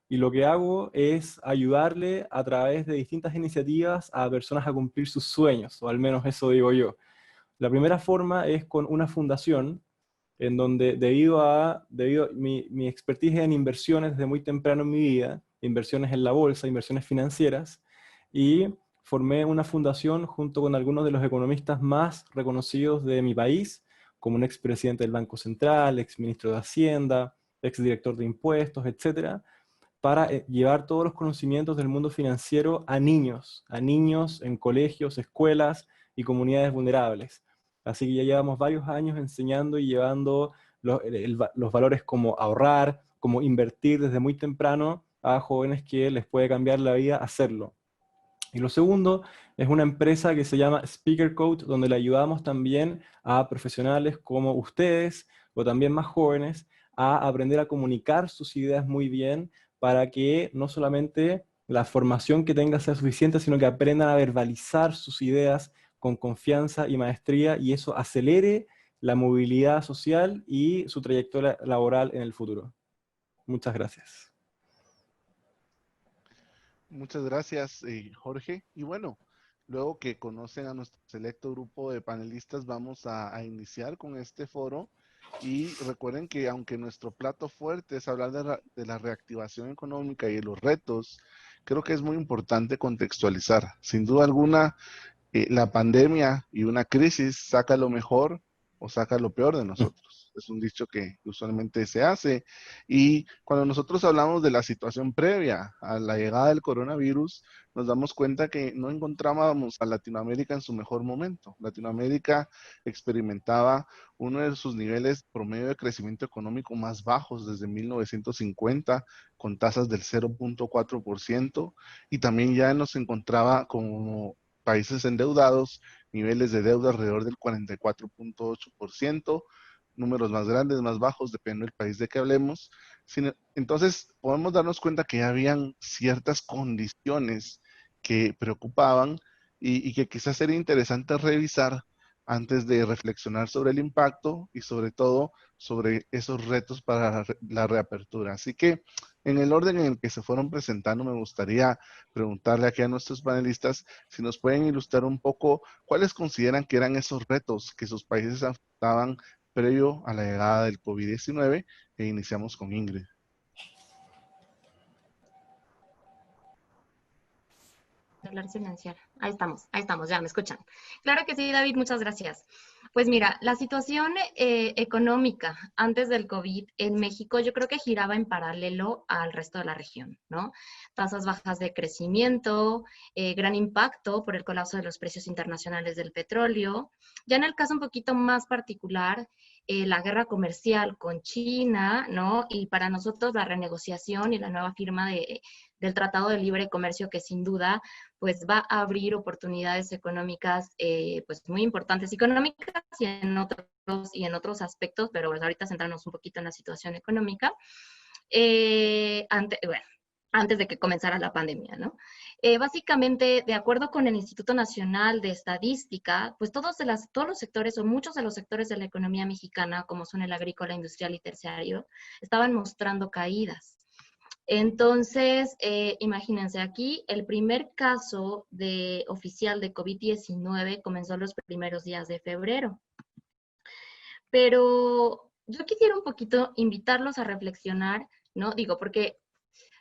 y lo que hago es ayudarle a través de distintas iniciativas a personas a cumplir sus sueños, o al menos eso digo yo. La primera forma es con una fundación, en donde debido a mi expertise en inversiones desde muy temprano en mi vida, inversiones en la bolsa, inversiones financieras, y formé una fundación junto con algunos de los economistas más reconocidos de mi país, como un expresidente del Banco Central, exministro de Hacienda, exdirector de impuestos, etcétera, para llevar todos los conocimientos del mundo financiero a niños en colegios, escuelas y comunidades vulnerables. Así que ya llevamos varios años enseñando y llevando los valores como ahorrar, como invertir desde muy temprano a jóvenes que les puede cambiar la vida hacerlo. Y lo segundo es una empresa que se llama Speaker Coach, donde le ayudamos también a profesionales como ustedes o también más jóvenes a aprender a comunicar sus ideas muy bien para que no solamente la formación que tenga sea suficiente, sino que aprendan a verbalizar sus ideas con confianza y maestría, y eso acelere la movilidad social y su trayectoria laboral en el futuro. Muchas gracias. Muchas gracias, Jorge. Y bueno, luego que conocen a nuestro selecto grupo de panelistas, vamos a iniciar con este foro. Y recuerden que aunque nuestro plato fuerte es hablar de la reactivación económica y de los retos, creo que es muy importante contextualizar. Sin duda alguna, la pandemia y una crisis saca lo mejor o saca lo peor de nosotros. Es un dicho que usualmente se hace. Y cuando nosotros hablamos de la situación previa a la llegada del coronavirus, nos damos cuenta que no encontrábamos a Latinoamérica en su mejor momento. Latinoamérica experimentaba uno de sus niveles promedio de crecimiento económico más bajos desde 1950, con tasas del 0.4%, y también ya nos encontraba como países endeudados, niveles de deuda alrededor del 44.8%, números más grandes, más bajos, depende del país de que hablemos. Entonces, podemos darnos cuenta que habían ciertas condiciones que preocupaban y que quizás sería interesante revisar antes de reflexionar sobre el impacto y sobre todo sobre esos retos para la reapertura. Así que en el orden en el que se fueron presentando, me gustaría preguntarle aquí a nuestros panelistas si nos pueden ilustrar un poco cuáles consideran que eran esos retos que sus países afrontaban previo a la llegada del COVID-19, e iniciamos con Ingrid. Hablar silenciar. Ahí estamos, ya me escuchan. Claro que sí, David, muchas gracias. Pues mira, la situación económica antes del COVID en México yo creo que giraba en paralelo al resto de la región, ¿no? Tasas bajas de crecimiento, gran impacto por el colapso de los precios internacionales del petróleo. Ya en el caso un poquito más particular, la guerra comercial con China, ¿no? Y para nosotros la renegociación y la nueva firma del Tratado de Libre Comercio, que sin duda pues va a abrir oportunidades económicas pues muy importantes, económicas y en otros aspectos, pero pues ahorita centrarnos un poquito en la situación económica. Bueno, antes de que comenzara la pandemia, ¿no? Básicamente, de acuerdo con el Instituto Nacional de Estadística, pues todos los sectores o muchos de los sectores de la economía mexicana, como son el agrícola, industrial y terciario, estaban mostrando caídas. Entonces, imagínense aquí, el primer caso oficial de COVID-19 comenzó los primeros días de febrero. Pero yo quisiera un poquito invitarlos a reflexionar, ¿no? Digo, porque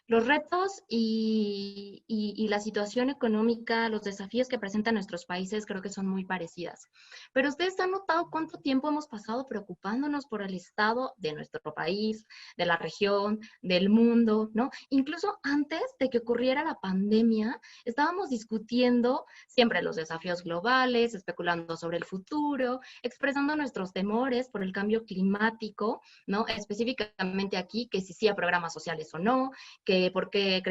los retos y la situación económica, los desafíos que presentan nuestros países creo que son muy parecidas. Pero ustedes han notado cuánto tiempo hemos pasado preocupándonos por el estado de nuestro país, de la región, del mundo, ¿no? Incluso antes de que ocurriera la pandemia, estábamos discutiendo siempre los desafíos globales, especulando sobre el futuro, expresando nuestros temores por el cambio climático, ¿no? Específicamente aquí, que si sí a programas sociales o no, que por qué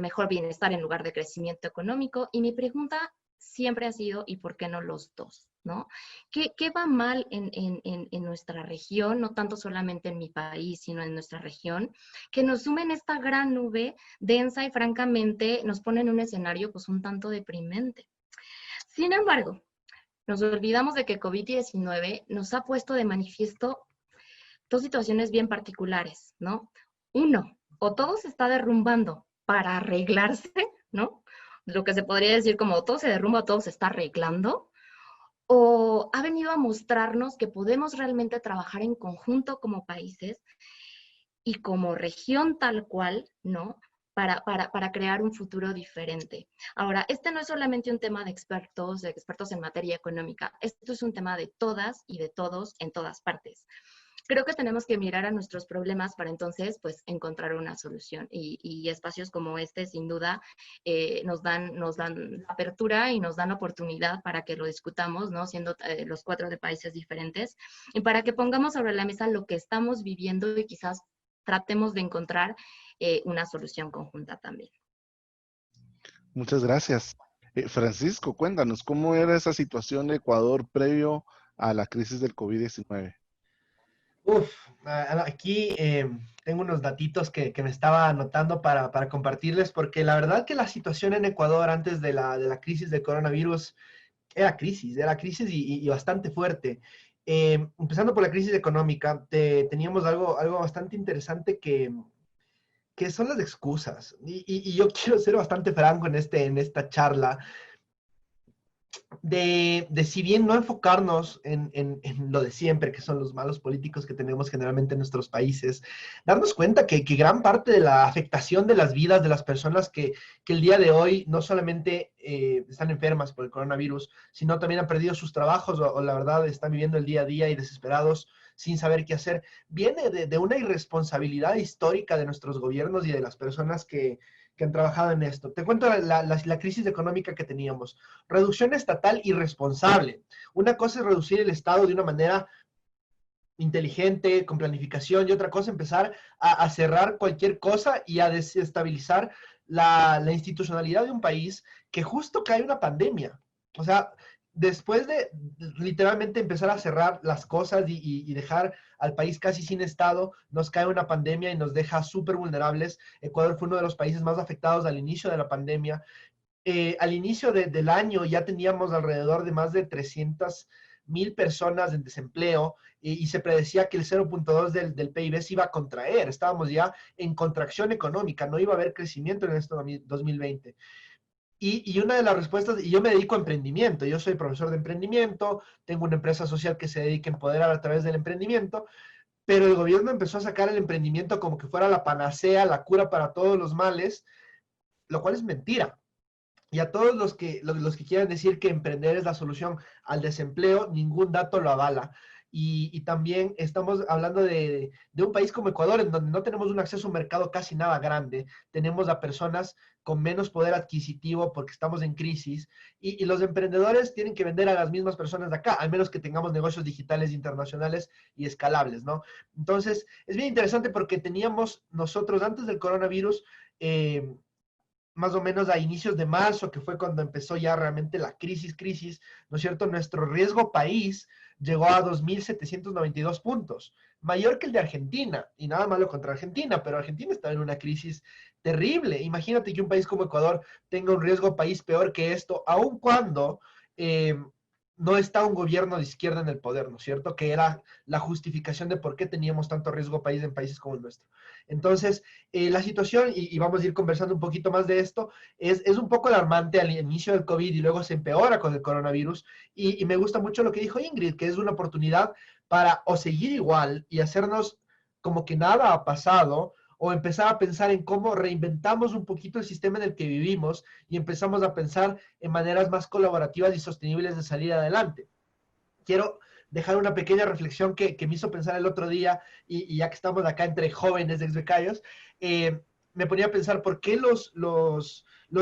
mejor bienestar en lugar de crecimiento económico. Y mi pregunta siempre ha sido, ¿y por qué no los dos? ¿No? ¿Qué va mal en nuestra región, no tanto solamente en mi país, sino en nuestra región, que nos sumen esta gran nube densa y francamente nos pone en un escenario pues un tanto deprimente? Sin embargo, nos olvidamos de que COVID-19 nos ha puesto de manifiesto dos situaciones bien particulares, ¿no? Uno, o todo se está derrumbando para arreglarse, ¿no? Lo que se podría decir como todo se derrumba, todo se está arreglando, o ha venido a mostrarnos que podemos realmente trabajar en conjunto como países y como región tal cual, ¿no? Para crear un futuro diferente. Ahora, este no es solamente un tema de expertos en materia económica, esto es un tema de todas y de todos en todas partes. Creo que tenemos que mirar a nuestros problemas para entonces, pues, encontrar una solución. Y espacios como este, sin duda, nos dan apertura y nos dan oportunidad para que lo discutamos, ¿no? Siendo los 4 de países diferentes, y para que pongamos sobre la mesa lo que estamos viviendo y quizás tratemos de encontrar una solución conjunta también. Muchas gracias. Francisco, cuéntanos, ¿cómo era esa situación de Ecuador previo a la crisis del COVID-19? Aquí tengo unos datitos que me estaba anotando para compartirles, porque la verdad que la situación en Ecuador antes de la crisis del coronavirus era crisis y bastante fuerte. Empezando por la crisis económica, teníamos algo bastante interesante que son las excusas. Y yo quiero ser bastante franco en esta charla, de si bien no enfocarnos en lo de siempre, que son los malos políticos que tenemos generalmente en nuestros países, darnos cuenta que gran parte de la afectación de las vidas de las personas que el día de hoy no solamente están enfermas por el coronavirus, sino también han perdido sus trabajos o la verdad están viviendo el día a día y desesperados sin saber qué hacer, viene de una irresponsabilidad histórica de nuestros gobiernos y de las personas que han trabajado en esto. Te cuento la crisis económica que teníamos. Reducción estatal irresponsable. Una cosa es reducir el Estado de una manera inteligente, con planificación, y otra cosa empezar a cerrar cualquier cosa y a desestabilizar la institucionalidad de un país que justo cae una pandemia. O sea, después de literalmente empezar a cerrar las cosas y dejar al país casi sin Estado, nos cae una pandemia y nos deja súper vulnerables. Ecuador fue uno de los países más afectados al inicio de la pandemia. Al inicio del año ya teníamos alrededor de más de 300,000 personas en desempleo y se predecía que el 0.2 del PIB se iba a contraer. Estábamos ya en contracción económica, no iba a haber crecimiento en este 2020. Y una de las respuestas, y yo me dedico a emprendimiento, yo soy profesor de emprendimiento, tengo una empresa social que se dedica a empoderar a través del emprendimiento, pero el gobierno empezó a sacar el emprendimiento como que fuera la panacea, la cura para todos los males, lo cual es mentira. Y a todos los que quieran decir que emprender es la solución al desempleo, ningún dato lo avala. Y también estamos hablando de un país como Ecuador, en donde no tenemos un acceso a un mercado casi nada grande. Tenemos a personas con menos poder adquisitivo porque estamos en crisis. Y los emprendedores tienen que vender a las mismas personas de acá, al menos que tengamos negocios digitales internacionales y escalables, ¿no? Entonces, es bien interesante porque teníamos nosotros antes del coronavirus, más o menos a inicios de marzo, que fue cuando empezó ya realmente la crisis, ¿no es cierto? Nuestro riesgo país llegó a 2.792 puntos, mayor que el de Argentina, y nada malo contra Argentina, pero Argentina está en una crisis terrible. Imagínate que un país como Ecuador tenga un riesgo país peor que esto, aun cuando no está un gobierno de izquierda en el poder, ¿no es cierto? Que era la justificación de por qué teníamos tanto riesgo país en países como el nuestro. Entonces, la situación, y vamos a ir conversando un poquito más de esto, es un poco alarmante al inicio del COVID y luego se empeora con el coronavirus. Y me gusta mucho lo que dijo Ingrid, que es una oportunidad para o seguir igual y hacernos como que nada ha pasado, o empezar a pensar en cómo reinventamos un poquito el sistema en el que vivimos y empezamos a pensar en maneras más colaborativas y sostenibles de salir adelante. Quiero dejar una pequeña reflexión que me hizo pensar el otro día, y ya que estamos acá entre jóvenes ex becarios, me ponía a pensar por qué los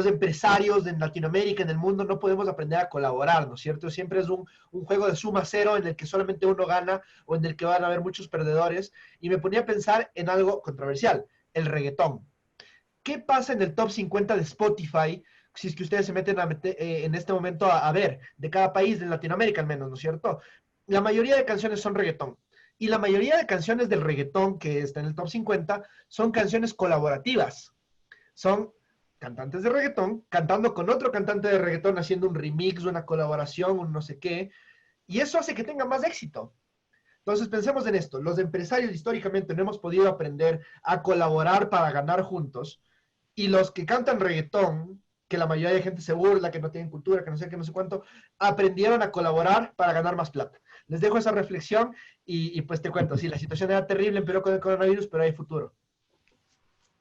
empresarios en Latinoamérica, en el mundo, no podemos aprender a colaborar, ¿no es cierto? Siempre es un juego de suma cero en el que solamente uno gana o en el que van a haber muchos perdedores, y me ponía a pensar en algo controversial, el reggaetón. ¿Qué pasa en el top 50 de Spotify si es que ustedes se meten en este momento a ver, de cada país, de Latinoamérica al menos, ¿no es cierto? La mayoría de canciones son reggaetón. Y la mayoría de canciones del reggaetón que está en el top 50 son canciones colaborativas. Son cantantes de reggaetón cantando con otro cantante de reggaetón, haciendo un remix, una colaboración, un no sé qué. Y eso hace que tenga más éxito. Entonces pensemos en esto, los empresarios históricamente no hemos podido aprender a colaborar para ganar juntos, y los que cantan reggaetón, que la mayoría de gente se burla, que no tienen cultura, que no sé qué, no sé cuánto, aprendieron a colaborar para ganar más plata. Les dejo esa reflexión y pues te cuento, sí, la situación era terrible en Perú con el coronavirus, pero hay futuro.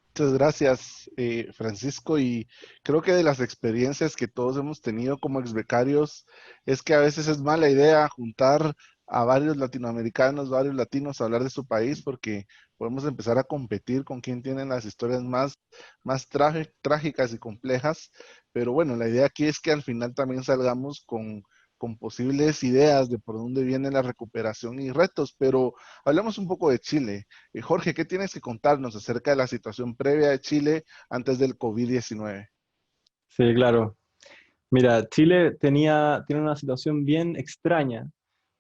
Muchas gracias, Francisco. Y creo que de las experiencias que todos hemos tenido como exbecarios es que a veces es mala idea juntar a varios latinoamericanos, varios latinos a hablar de su país, porque podemos empezar a competir con quien tiene las historias más trágicas y complejas. Pero bueno, la idea aquí es que al final también salgamos con posibles ideas de por dónde viene la recuperación y retos. Pero hablemos un poco de Chile. Jorge, ¿qué tienes que contarnos acerca de la situación previa de Chile antes del COVID-19? Sí, claro. Mira, Chile tiene una situación bien extraña,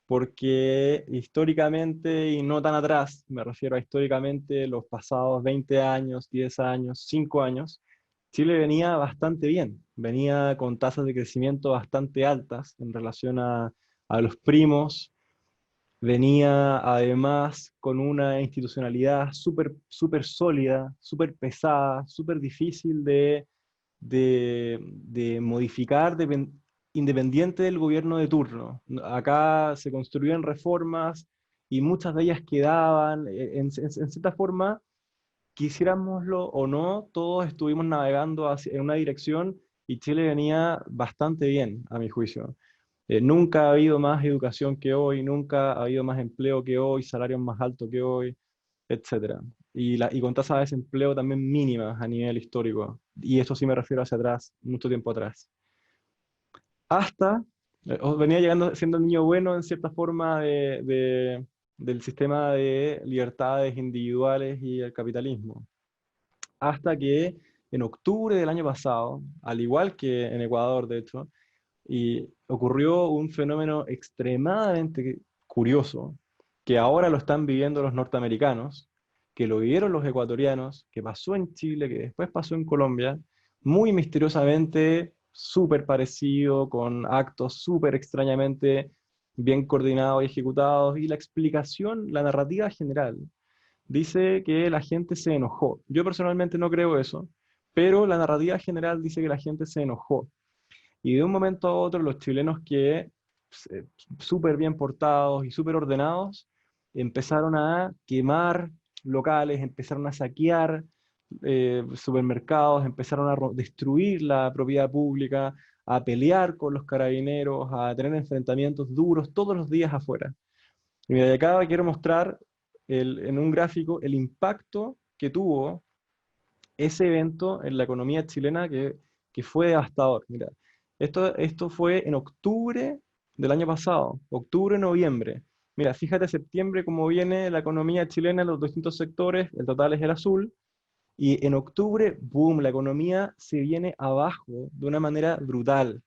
porque históricamente, y no tan atrás, me refiero a históricamente los pasados 20 años, 10 años, 5 años, Chile venía bastante bien, venía con tasas de crecimiento bastante altas en relación a los primos, venía además con una institucionalidad súper súper sólida, súper pesada, súper difícil de modificar independiente del gobierno de turno. Acá se construían reformas y muchas de ellas quedaban, en cierta forma, quisiéramoslo o no, todos estuvimos navegando en una dirección y Chile venía bastante bien, a mi juicio. Nunca ha habido más educación que hoy, nunca ha habido más empleo que hoy, salarios más altos que hoy, etcétera. Y con tasas de desempleo también mínimas a nivel histórico. Y eso sí me refiero hacia atrás, mucho tiempo atrás. Hasta, venía llegando siendo el niño bueno en cierta forma del sistema de libertades individuales y el capitalismo. Hasta que en octubre del año pasado, al igual que en Ecuador, de hecho, y ocurrió un fenómeno extremadamente curioso, que ahora lo están viviendo los norteamericanos, que lo vivieron los ecuatorianos, que pasó en Chile, que después pasó en Colombia, muy misteriosamente, súper parecido, con actos súper extrañamente bien coordinados y ejecutados, y la explicación, la narrativa general, dice que la gente se enojó. Yo personalmente no creo eso, pero la narrativa general dice que la gente se enojó. Y de un momento a otro los chilenos que súper bien portados y súper ordenados empezaron a quemar locales, empezaron a saquear supermercados, empezaron a destruir la propiedad pública, a pelear con los carabineros, a tener enfrentamientos duros todos los días afuera. Y de acá quiero mostrar en un gráfico el impacto que tuvo ese evento en la economía chilena que fue devastador. Mira, esto fue en octubre del año pasado, octubre-noviembre. Mira, fíjate septiembre cómo viene la economía chilena en los distintos sectores, el total es el azul, y en octubre, boom, la economía se viene abajo de una manera brutal.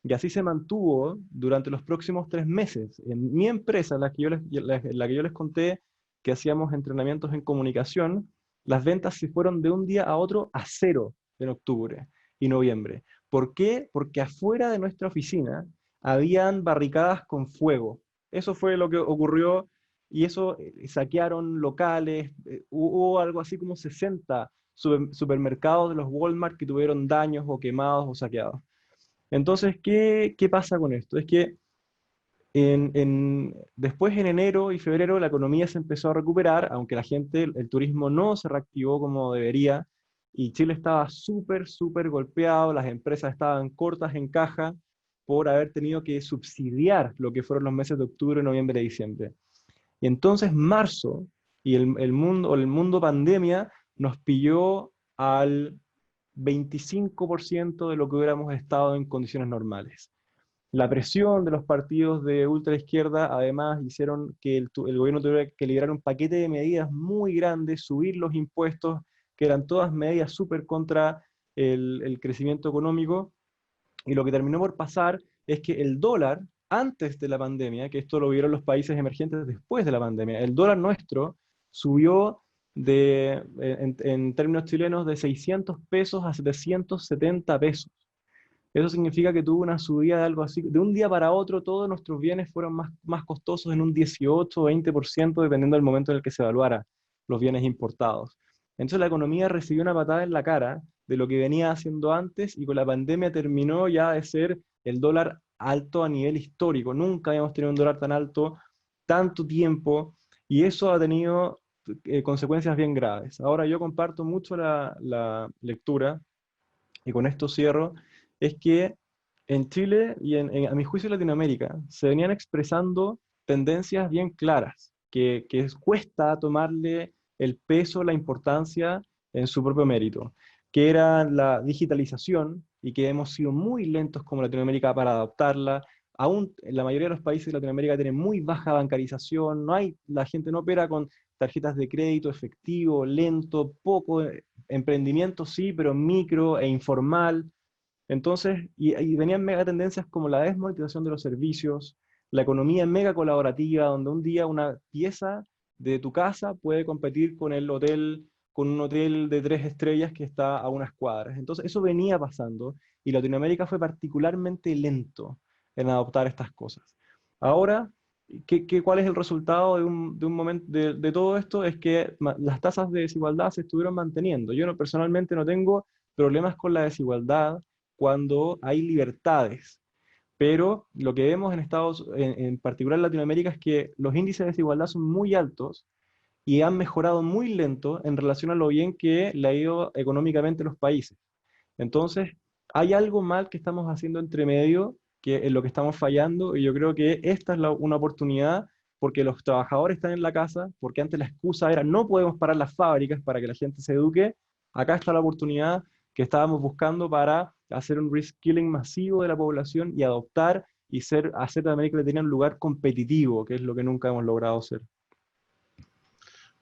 Y así se mantuvo durante los próximos 3 meses. En mi empresa, la que yo les conté que hacíamos entrenamientos en comunicación, las ventas se fueron de un día a otro a cero en octubre y noviembre. ¿Por qué? Porque afuera de nuestra oficina habían barricadas con fuego. Eso fue lo que ocurrió y eso saquearon locales, hubo algo así como 60 supermercados de los Walmart que tuvieron daños o quemados o saqueados. Entonces, ¿qué pasa con esto? Es que después en enero y febrero la economía se empezó a recuperar, aunque la gente, el turismo no se reactivó como debería, y Chile estaba súper, súper golpeado, las empresas estaban cortas en caja por haber tenido que subsidiar lo que fueron los meses de octubre, noviembre y diciembre. Y entonces marzo y el mundo pandemia nos pilló al 25% de lo que hubiéramos estado en condiciones normales. La presión de los partidos de ultraizquierda además hicieron que el gobierno tuviera que liberar un paquete de medidas muy grandes, subir los impuestos, que eran todas medidas súper contra el crecimiento económico, y lo que terminó por pasar es que el dólar, antes de la pandemia, que esto lo vieron los países emergentes después de la pandemia, el dólar nuestro subió en términos chilenos de 600 pesos a 770 pesos. Eso significa que tuvo una subida de algo así, de un día para otro todos nuestros bienes fueron más costosos en un 18 o 20%, dependiendo del momento en el que se evaluara los bienes importados. Entonces la economía recibió una patada en la cara de lo que venía haciendo antes, y con la pandemia terminó ya de ser el dólar alto a nivel histórico. Nunca habíamos tenido un dólar tan alto tanto tiempo, y eso ha tenido consecuencias bien graves. Ahora yo comparto mucho la lectura, y con esto cierro, es que en Chile y a mi juicio en Latinoamérica se venían expresando tendencias bien claras, que cuesta tomarle el peso, la importancia en su propio mérito, que era la digitalización, y que hemos sido muy lentos como Latinoamérica para adoptarla. Aún en la mayoría de los países de Latinoamérica tienen muy baja bancarización, la gente no opera con tarjetas de crédito, efectivo, lento, poco emprendimiento sí, pero micro e informal. Entonces, y venían mega tendencias como la desmonetización de los servicios, la economía mega colaborativa, donde un día una pieza de tu casa puede competir con el hotel, con un hotel de 3 estrellas que está a unas cuadras. Entonces, eso venía pasando, y Latinoamérica fue particularmente lento en adoptar estas cosas. Ahora, ¿cuál es el resultado de un momento de todo esto? Es que las tasas de desigualdad se estuvieron manteniendo. Yo personalmente no tengo problemas con la desigualdad cuando hay libertades, pero lo que vemos en particular en Latinoamérica, es que los índices de desigualdad son muy altos y han mejorado muy lento en relación a lo bien que le ha ido económicamente a los países. Entonces, hay algo mal que estamos haciendo entre medio, que en lo que estamos fallando, y yo creo que esta es una oportunidad, porque los trabajadores están en la casa, porque antes la excusa era no podemos parar las fábricas para que la gente se eduque. Acá está la oportunidad que estábamos buscando para hacer un reskilling masivo de la población y adoptar y hacer de América Latina un lugar competitivo, que es lo que nunca hemos logrado hacer.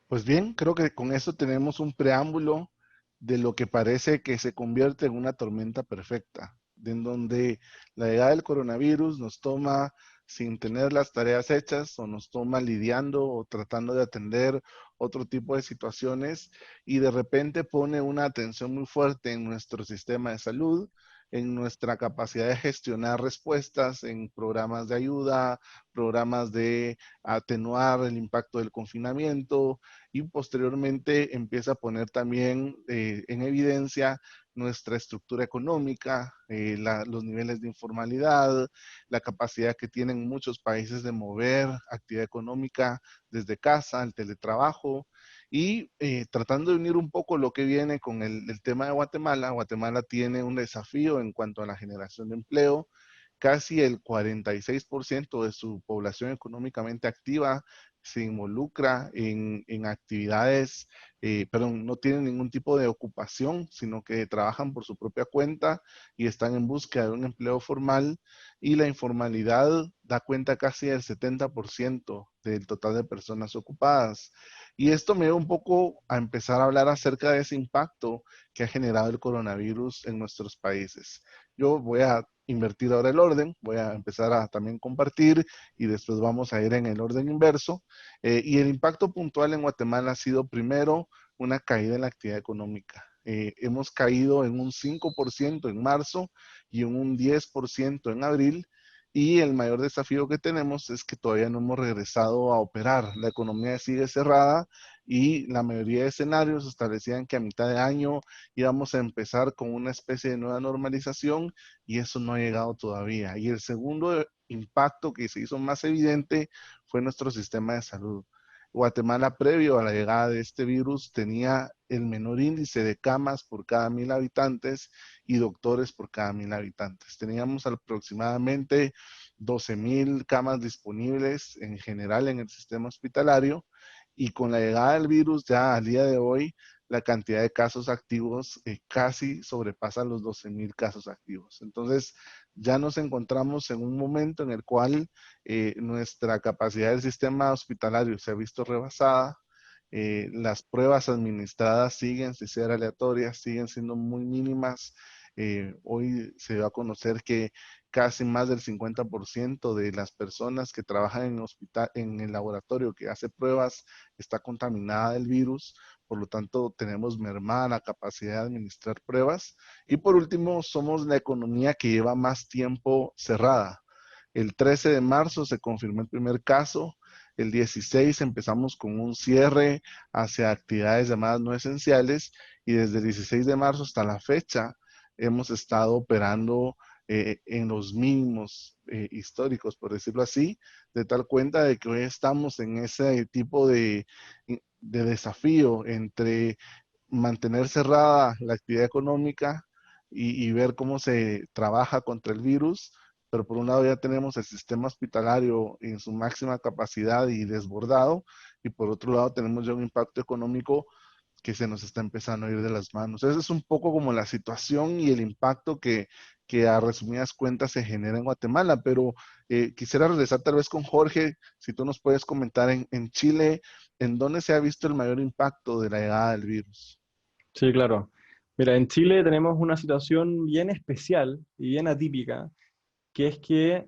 Pues bien, creo que con esto tenemos un preámbulo de lo que parece que se convierte en una tormenta perfecta, en donde la llegada del coronavirus nos toma sin tener las tareas hechas, o nos toma lidiando o tratando de atender otro tipo de situaciones, y de repente pone una atención muy fuerte en nuestro sistema de salud, en nuestra capacidad de gestionar respuestas, en programas de ayuda, programas de atenuar el impacto del confinamiento, y posteriormente empieza a poner también en evidencia nuestra estructura económica, los niveles de informalidad, la capacidad que tienen muchos países de mover actividad económica desde casa, el teletrabajo, y tratando de unir un poco lo que viene con el tema de Guatemala. Guatemala tiene un desafío en cuanto a la generación de empleo. Casi el 46% de su población económicamente activa se involucra en actividades, perdón, no tienen ningún tipo de ocupación, sino que trabajan por su propia cuenta y están en búsqueda de un empleo formal, y la informalidad da cuenta casi del 70% del total de personas ocupadas. Y esto me lleva un poco a empezar a hablar acerca de ese impacto que ha generado el coronavirus en nuestros países. Yo voy a invertir ahora el orden, voy a empezar a también compartir, y después vamos a ir en el orden inverso. Y el impacto puntual en Guatemala ha sido primero una caída en la actividad económica. Hemos caído en un 5% en marzo y en un 10% en abril, y el mayor desafío que tenemos es que todavía no hemos regresado a operar. La economía sigue cerrada, y la mayoría de escenarios establecían que a mitad de año íbamos a empezar con una especie de nueva normalización, y eso no ha llegado todavía. Y el segundo impacto que se hizo más evidente fue nuestro sistema de salud. Guatemala, previo a la llegada de este virus, tenía el menor índice de camas por cada 1,000 habitantes y doctores por cada 1,000 habitantes. Teníamos aproximadamente 12,000 camas disponibles en general en el sistema hospitalario, y con la llegada del virus ya al día de hoy, la cantidad de casos activos casi sobrepasa los 12,000 casos activos. Entonces, ya nos encontramos en un momento en el cual nuestra capacidad del sistema hospitalario se ha visto rebasada. Las pruebas administradas siguen sin ser aleatorias, siguen siendo muy mínimas. Hoy se dio a conocer que casi más del 50% de las personas que trabajan en hospital, en el laboratorio que hace pruebas, está contaminada del virus. Por lo tanto, tenemos mermada la capacidad de administrar pruebas. Y por último, somos la economía que lleva más tiempo cerrada. El 13 de marzo se confirmó el primer caso. El 16 empezamos con un cierre hacia actividades llamadas no esenciales, y desde el 16 de marzo hasta la fecha hemos estado operando en los mínimos históricos, por decirlo así, de tal cuenta de que hoy estamos en ese tipo de desafío entre mantener cerrada la actividad económica y ver cómo se trabaja contra el virus. Pero por un lado ya tenemos el sistema hospitalario en su máxima capacidad y desbordado, y por otro lado tenemos ya un impacto económico que se nos está empezando a ir de las manos. Esa es un poco como la situación y el impacto que a resumidas cuentas se genera en Guatemala. Pero quisiera regresar tal vez con Jorge, si tú nos puedes comentar en Chile, ¿en dónde se ha visto el mayor impacto de la llegada del virus? Sí, claro. Mira, en Chile tenemos una situación bien especial y bien atípica, que es que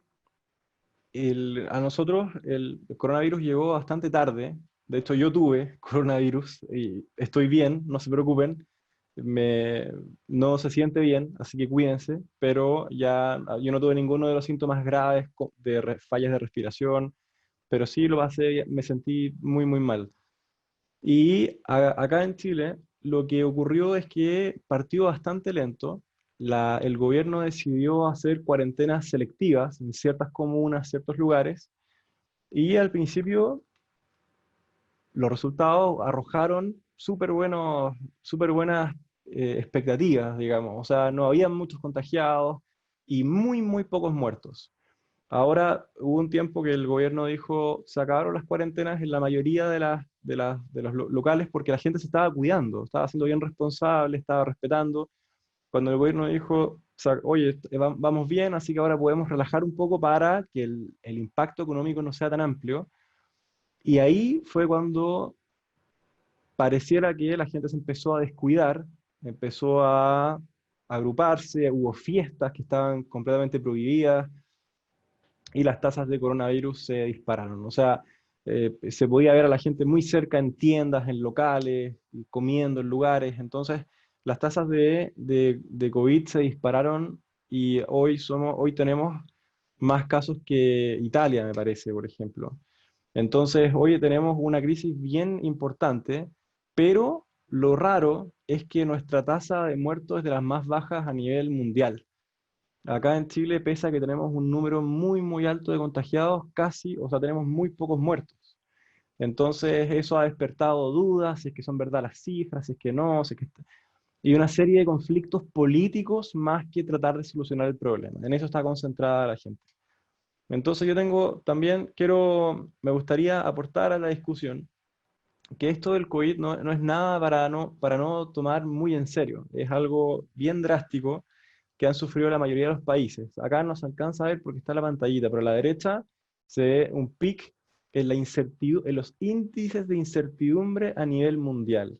a nosotros el coronavirus llegó bastante tarde. De hecho, yo tuve coronavirus y estoy bien, no se preocupen. Me, no se siente bien, así que cuídense, pero ya yo no tuve ninguno de los síntomas graves de fallas de respiración, pero sí lo pasé, me sentí muy, muy mal. Y acá en Chile lo que ocurrió es que partió bastante lento. El gobierno decidió hacer cuarentenas selectivas en ciertas comunas, ciertos lugares, y al principio los resultados arrojaron súper buenas expectativas, digamos. O sea, no había muchos contagiados y muy, muy pocos muertos. Ahora hubo un tiempo que el gobierno dijo, se acabaron las cuarentenas en la mayoría de los locales porque la gente se estaba cuidando, estaba siendo bien responsable, estaba respetando. Cuando el gobierno dijo, oye, vamos bien, así que ahora podemos relajar un poco para que el impacto económico no sea tan amplio. Y ahí fue cuando pareciera que la gente se empezó a descuidar, empezó a agruparse, hubo fiestas que estaban completamente prohibidas, y las tasas de coronavirus se dispararon. O sea, se podía ver a la gente muy cerca en tiendas, en locales, comiendo en lugares. Entonces, las tasas de COVID se dispararon y hoy tenemos más casos que Italia, me parece, por ejemplo. Entonces, hoy tenemos una crisis bien importante, pero lo raro es que nuestra tasa de muertos es de las más bajas a nivel mundial. Acá en Chile, pese a que tenemos un número muy, muy alto de contagiados, casi, o sea, tenemos muy pocos muertos. Entonces, eso ha despertado dudas, si es que son verdad las cifras, si es que no, si es que y una serie de conflictos políticos más que tratar de solucionar el problema. En eso está concentrada la gente. Entonces, yo tengo también, me gustaría aportar a la discusión que esto del COVID no es nada para no tomar muy en serio. Es algo bien drástico que han sufrido la mayoría de los países. Acá no se alcanza a ver porque está la pantallita, pero a la derecha se ve un pic en en los índices de incertidumbre a nivel mundial.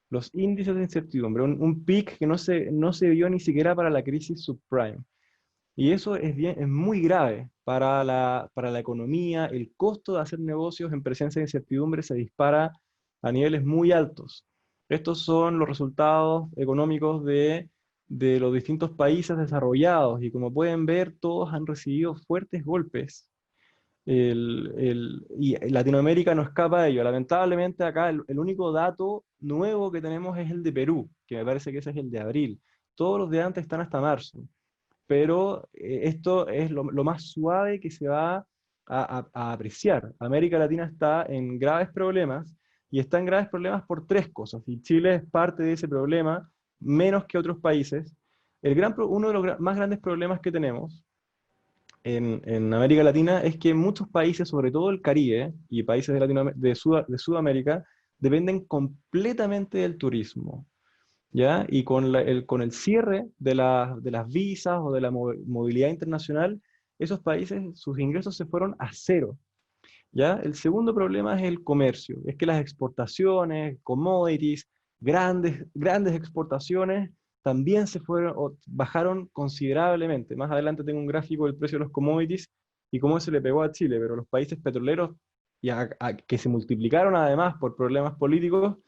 Los índices de incertidumbre, un pic que no se vio ni siquiera para la crisis subprime. Y eso es muy grave para la economía. El costo de hacer negocios en presencia de incertidumbre se dispara a niveles muy altos. Estos son los resultados económicos de los distintos países desarrollados y como pueden ver, todos han recibido fuertes golpes. Y Latinoamérica no escapa de ello. Lamentablemente acá el único dato nuevo que tenemos es el de Perú, que me parece que ese es el de abril. Todos los de antes están hasta marzo, pero esto es lo más suave que se va a apreciar. América Latina está en graves problemas, y está en graves problemas por tres cosas, y Chile es parte de ese problema, menos que otros países. Uno de los más grandes problemas que tenemos en América Latina es que muchos países, sobre todo el Caribe y países de Sudamérica, dependen completamente del turismo. ¿Ya? Y con el cierre de las visas o de la movilidad internacional, esos países, sus ingresos se fueron a cero. ¿Ya? El segundo problema es el comercio, es que las exportaciones, commodities, grandes exportaciones, también se fueron, o bajaron considerablemente. Más adelante tengo un gráfico del precio de los commodities y cómo se le pegó a Chile, pero los países petroleros, que se multiplicaron además por problemas políticos,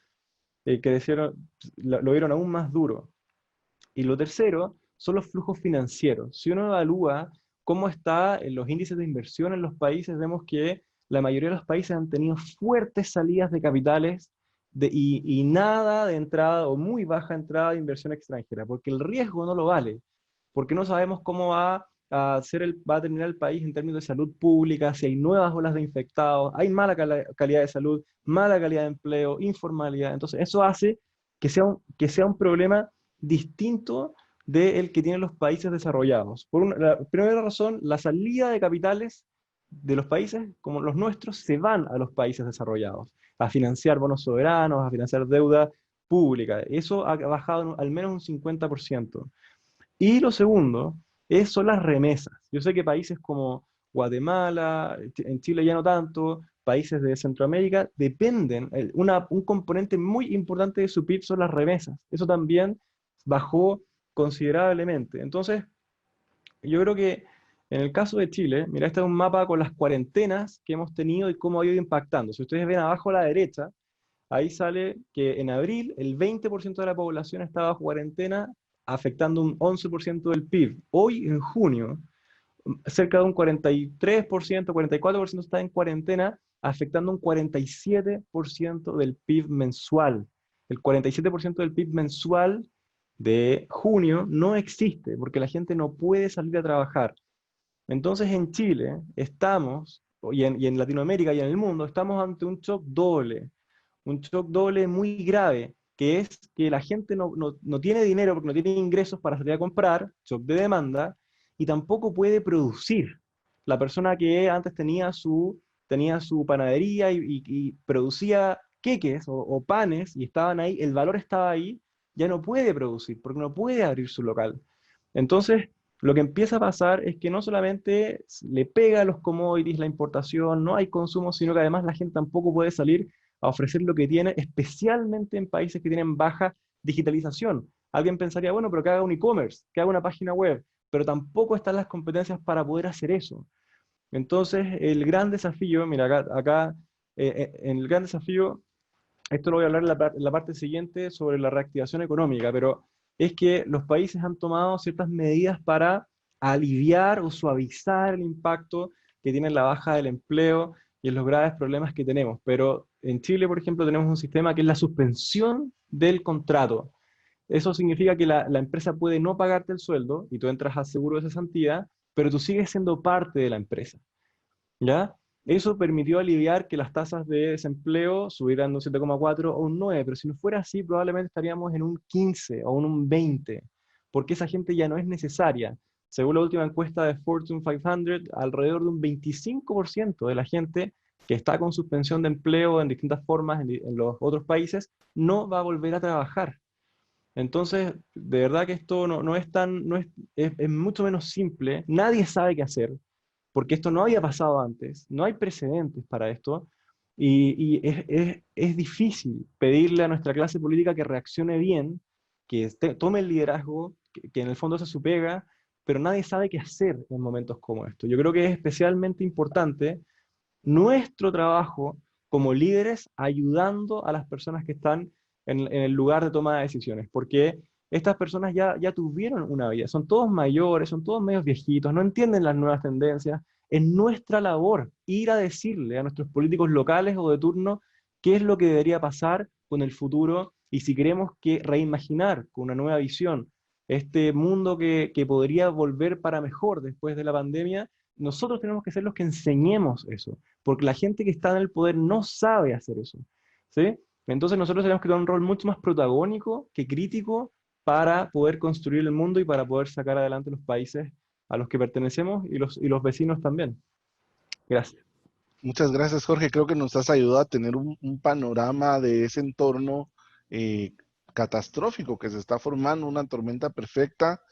lo vieron aún más duro. Y lo tercero son los flujos financieros. Si uno evalúa cómo está en los índices de inversión en los países, vemos que la mayoría de los países han tenido fuertes salidas de capitales y nada de entrada o muy baja entrada de inversión extranjera, porque el riesgo no lo vale, porque no sabemos cómo va a terminar el país en términos de salud pública, si hay nuevas olas de infectados, hay mala calidad de salud, mala calidad de empleo, informalidad. Entonces, eso hace que sea un problema distinto del que tienen los países desarrollados. La primera razón, la salida de capitales de los países como los nuestros se van a los países desarrollados, a financiar bonos soberanos, a financiar deuda pública. Eso ha bajado al menos un 50%. Y lo segundo son las remesas. Yo sé que países como Guatemala, en Chile ya no tanto, países de Centroamérica, dependen, un componente muy importante de su PIB son las remesas. Eso también bajó considerablemente. Entonces, yo creo que en el caso de Chile, mira, este es un mapa con las cuarentenas que hemos tenido y cómo ha ido impactando. Si ustedes ven abajo a la derecha, ahí sale que en abril el 20% de la población estaba bajo cuarentena, afectando un 11% del PIB. Hoy, en junio, cerca de un 43%, 44% está en cuarentena, afectando un 47% del PIB mensual. El 47% del PIB mensual de junio no existe, porque la gente no puede salir a trabajar. Entonces en Chile estamos, y en Latinoamérica y en el mundo, estamos ante un shock doble muy grave, que es que la gente no tiene dinero porque no tiene ingresos para salir a comprar, shock de demanda, y tampoco puede producir. La persona que antes tenía su panadería y producía queques o panes y estaban ahí, el valor estaba ahí, ya no puede producir porque no puede abrir su local. Entonces, lo que empieza a pasar es que no solamente le pega a los commodities la importación, no hay consumo, sino que además la gente tampoco puede salir a ofrecer lo que tiene, especialmente en países que tienen baja digitalización. Alguien pensaría, bueno, pero que haga un e-commerce, que haga una página web, pero tampoco están las competencias para poder hacer eso. Entonces, el gran desafío, mira, en el gran desafío, esto lo voy a hablar en la parte siguiente sobre la reactivación económica, pero es que los países han tomado ciertas medidas para aliviar o suavizar el impacto que tiene la baja del empleo y en los graves problemas que tenemos. Pero en Chile, por ejemplo, tenemos un sistema que es la suspensión del contrato. Eso significa que la empresa puede no pagarte el sueldo y tú entras a seguro de cesantía, pero tú sigues siendo parte de la empresa. ¿Ya? Eso permitió aliviar que las tasas de desempleo subieran de un 7,4 o un 9, pero si no fuera así, probablemente estaríamos en un 15 o en un 20, porque esa gente ya no es necesaria. Según la última encuesta de Fortune 500, alrededor de un 25% de la gente que está con suspensión de empleo en distintas formas en los otros países no va a volver a trabajar. Entonces, de verdad que esto no es tan, no es mucho menos simple, nadie sabe qué hacer porque esto no había pasado antes, no hay precedentes para esto, y es difícil pedirle a nuestra clase política que reaccione bien, que tome el liderazgo, que en el fondo se su pega, pero nadie sabe qué hacer en momentos como estos. Yo creo que es especialmente importante nuestro trabajo como líderes ayudando a las personas que están en el lugar de toma de decisiones, porque estas personas ya tuvieron una vida, son todos mayores, son todos medios viejitos, no entienden las nuevas tendencias. Es nuestra labor ir a decirle a nuestros políticos locales o de turno qué es lo que debería pasar con el futuro y si queremos reimaginar con una nueva visión este mundo que podría volver para mejor después de la pandemia, nosotros tenemos que ser los que enseñemos eso, porque la gente que está en el poder no sabe hacer eso, ¿sí? Entonces nosotros tenemos que tener un rol mucho más protagónico que crítico para poder construir el mundo y para poder sacar adelante los países a los que pertenecemos y los vecinos también. Gracias. Muchas gracias, Jorge. Creo que nos has ayudado a tener un panorama de ese entorno catastrófico que se está formando, una tormenta perfecta.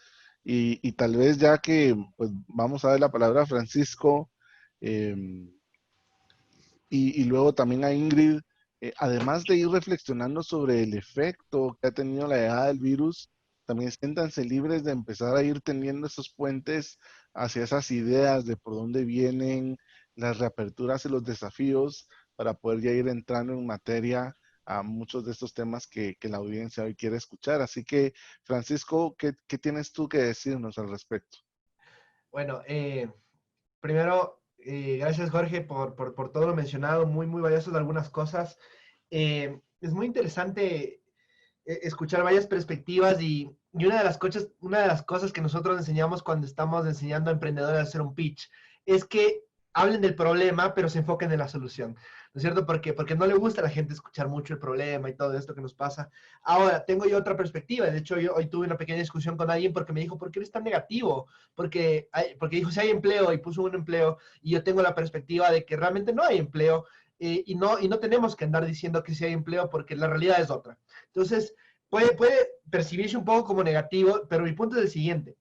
Y tal vez ya que pues, vamos a dar la palabra a Francisco y luego también a Ingrid, además de ir reflexionando sobre el efecto que ha tenido la llegada del virus, también siéntanse libres de empezar a ir teniendo esos puentes hacia esas ideas de por dónde vienen las reaperturas y los desafíos para poder ya ir entrando en materia a muchos de estos temas que la audiencia hoy quiere escuchar. Así que, Francisco, ¿qué tienes tú que decirnos al respecto? Bueno, primero, gracias Jorge por todo lo mencionado, muy, muy valiosas algunas cosas. Es muy interesante escuchar varias perspectivas y una de las cosas que nosotros enseñamos cuando estamos enseñando a emprendedores a hacer un pitch es que hablen del problema, pero se enfoquen en la solución, ¿no es cierto? Porque no le gusta a la gente escuchar mucho el problema y todo esto que nos pasa. Ahora, tengo yo otra perspectiva. De hecho, yo hoy tuve una pequeña discusión con alguien porque me dijo, ¿por qué eres tan negativo? Porque dijo, si hay empleo, y puso un empleo, y yo tengo la perspectiva de que realmente no hay empleo, y no tenemos que andar diciendo que sí hay empleo porque la realidad es otra. Entonces, puede percibirse un poco como negativo, pero mi punto es el siguiente.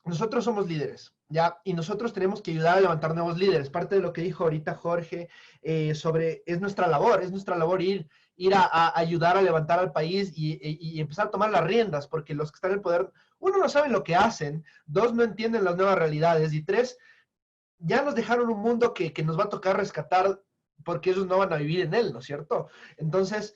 Nosotros somos líderes, ¿ya? Y nosotros tenemos que ayudar a levantar nuevos líderes. Parte de lo que dijo ahorita Jorge es nuestra labor ir a ayudar a levantar al país y empezar a tomar las riendas, porque los que están en el poder, uno, no saben lo que hacen, dos, no entienden las nuevas realidades, y tres, ya nos dejaron un mundo que nos va a tocar rescatar porque ellos no van a vivir en él, ¿no es cierto? Entonces,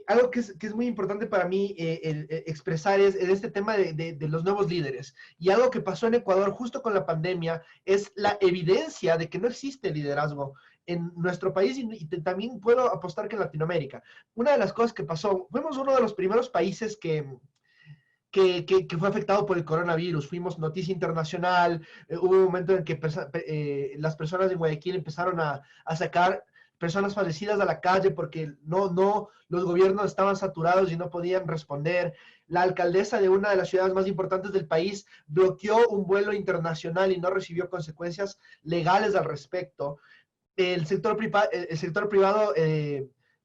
algo que es muy importante para mí expresar es este tema de los nuevos líderes. Y algo que pasó en Ecuador justo con la pandemia es la evidencia de que no existe liderazgo en nuestro país y también puedo apostar que en Latinoamérica. Una de las cosas que pasó, fuimos uno de los primeros países que fue afectado por el coronavirus. Fuimos noticia internacional, hubo un momento en que las personas de Guayaquil empezaron a sacar personas fallecidas a la calle porque los gobiernos estaban saturados y no podían responder. La alcaldesa de una de las ciudades más importantes del país bloqueó un vuelo internacional y no recibió consecuencias legales al respecto. El sector privado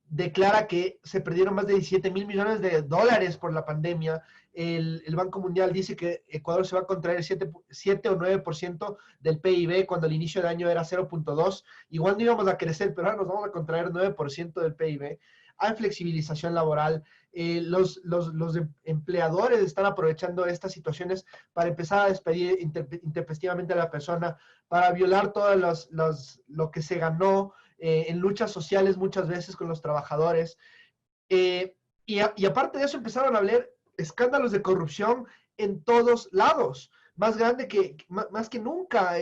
declara que se perdieron más de 17 mil millones de dólares por la pandemia. El Banco Mundial dice que Ecuador se va a contraer 7 o 9% del PIB cuando al inicio de año era 0.2. Igual no íbamos a crecer, pero ahora nos vamos a contraer 9% del PIB. Hay flexibilización laboral. Los empleadores están aprovechando estas situaciones para empezar a despedir intempestivamente a la persona, para violar todo lo que se ganó en luchas sociales muchas veces con los trabajadores. Y aparte de eso empezaron a hablar escándalos de corrupción en todos lados, más que nunca,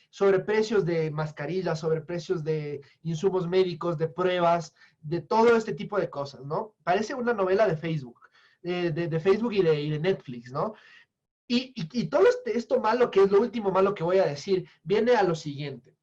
sobre precios de mascarillas, sobre precios de insumos médicos, de pruebas, de todo este tipo de cosas, ¿no? Parece una novela de Facebook, de Facebook y de Netflix, ¿no? Y todo esto malo, que es lo último malo que voy a decir, viene a lo siguiente.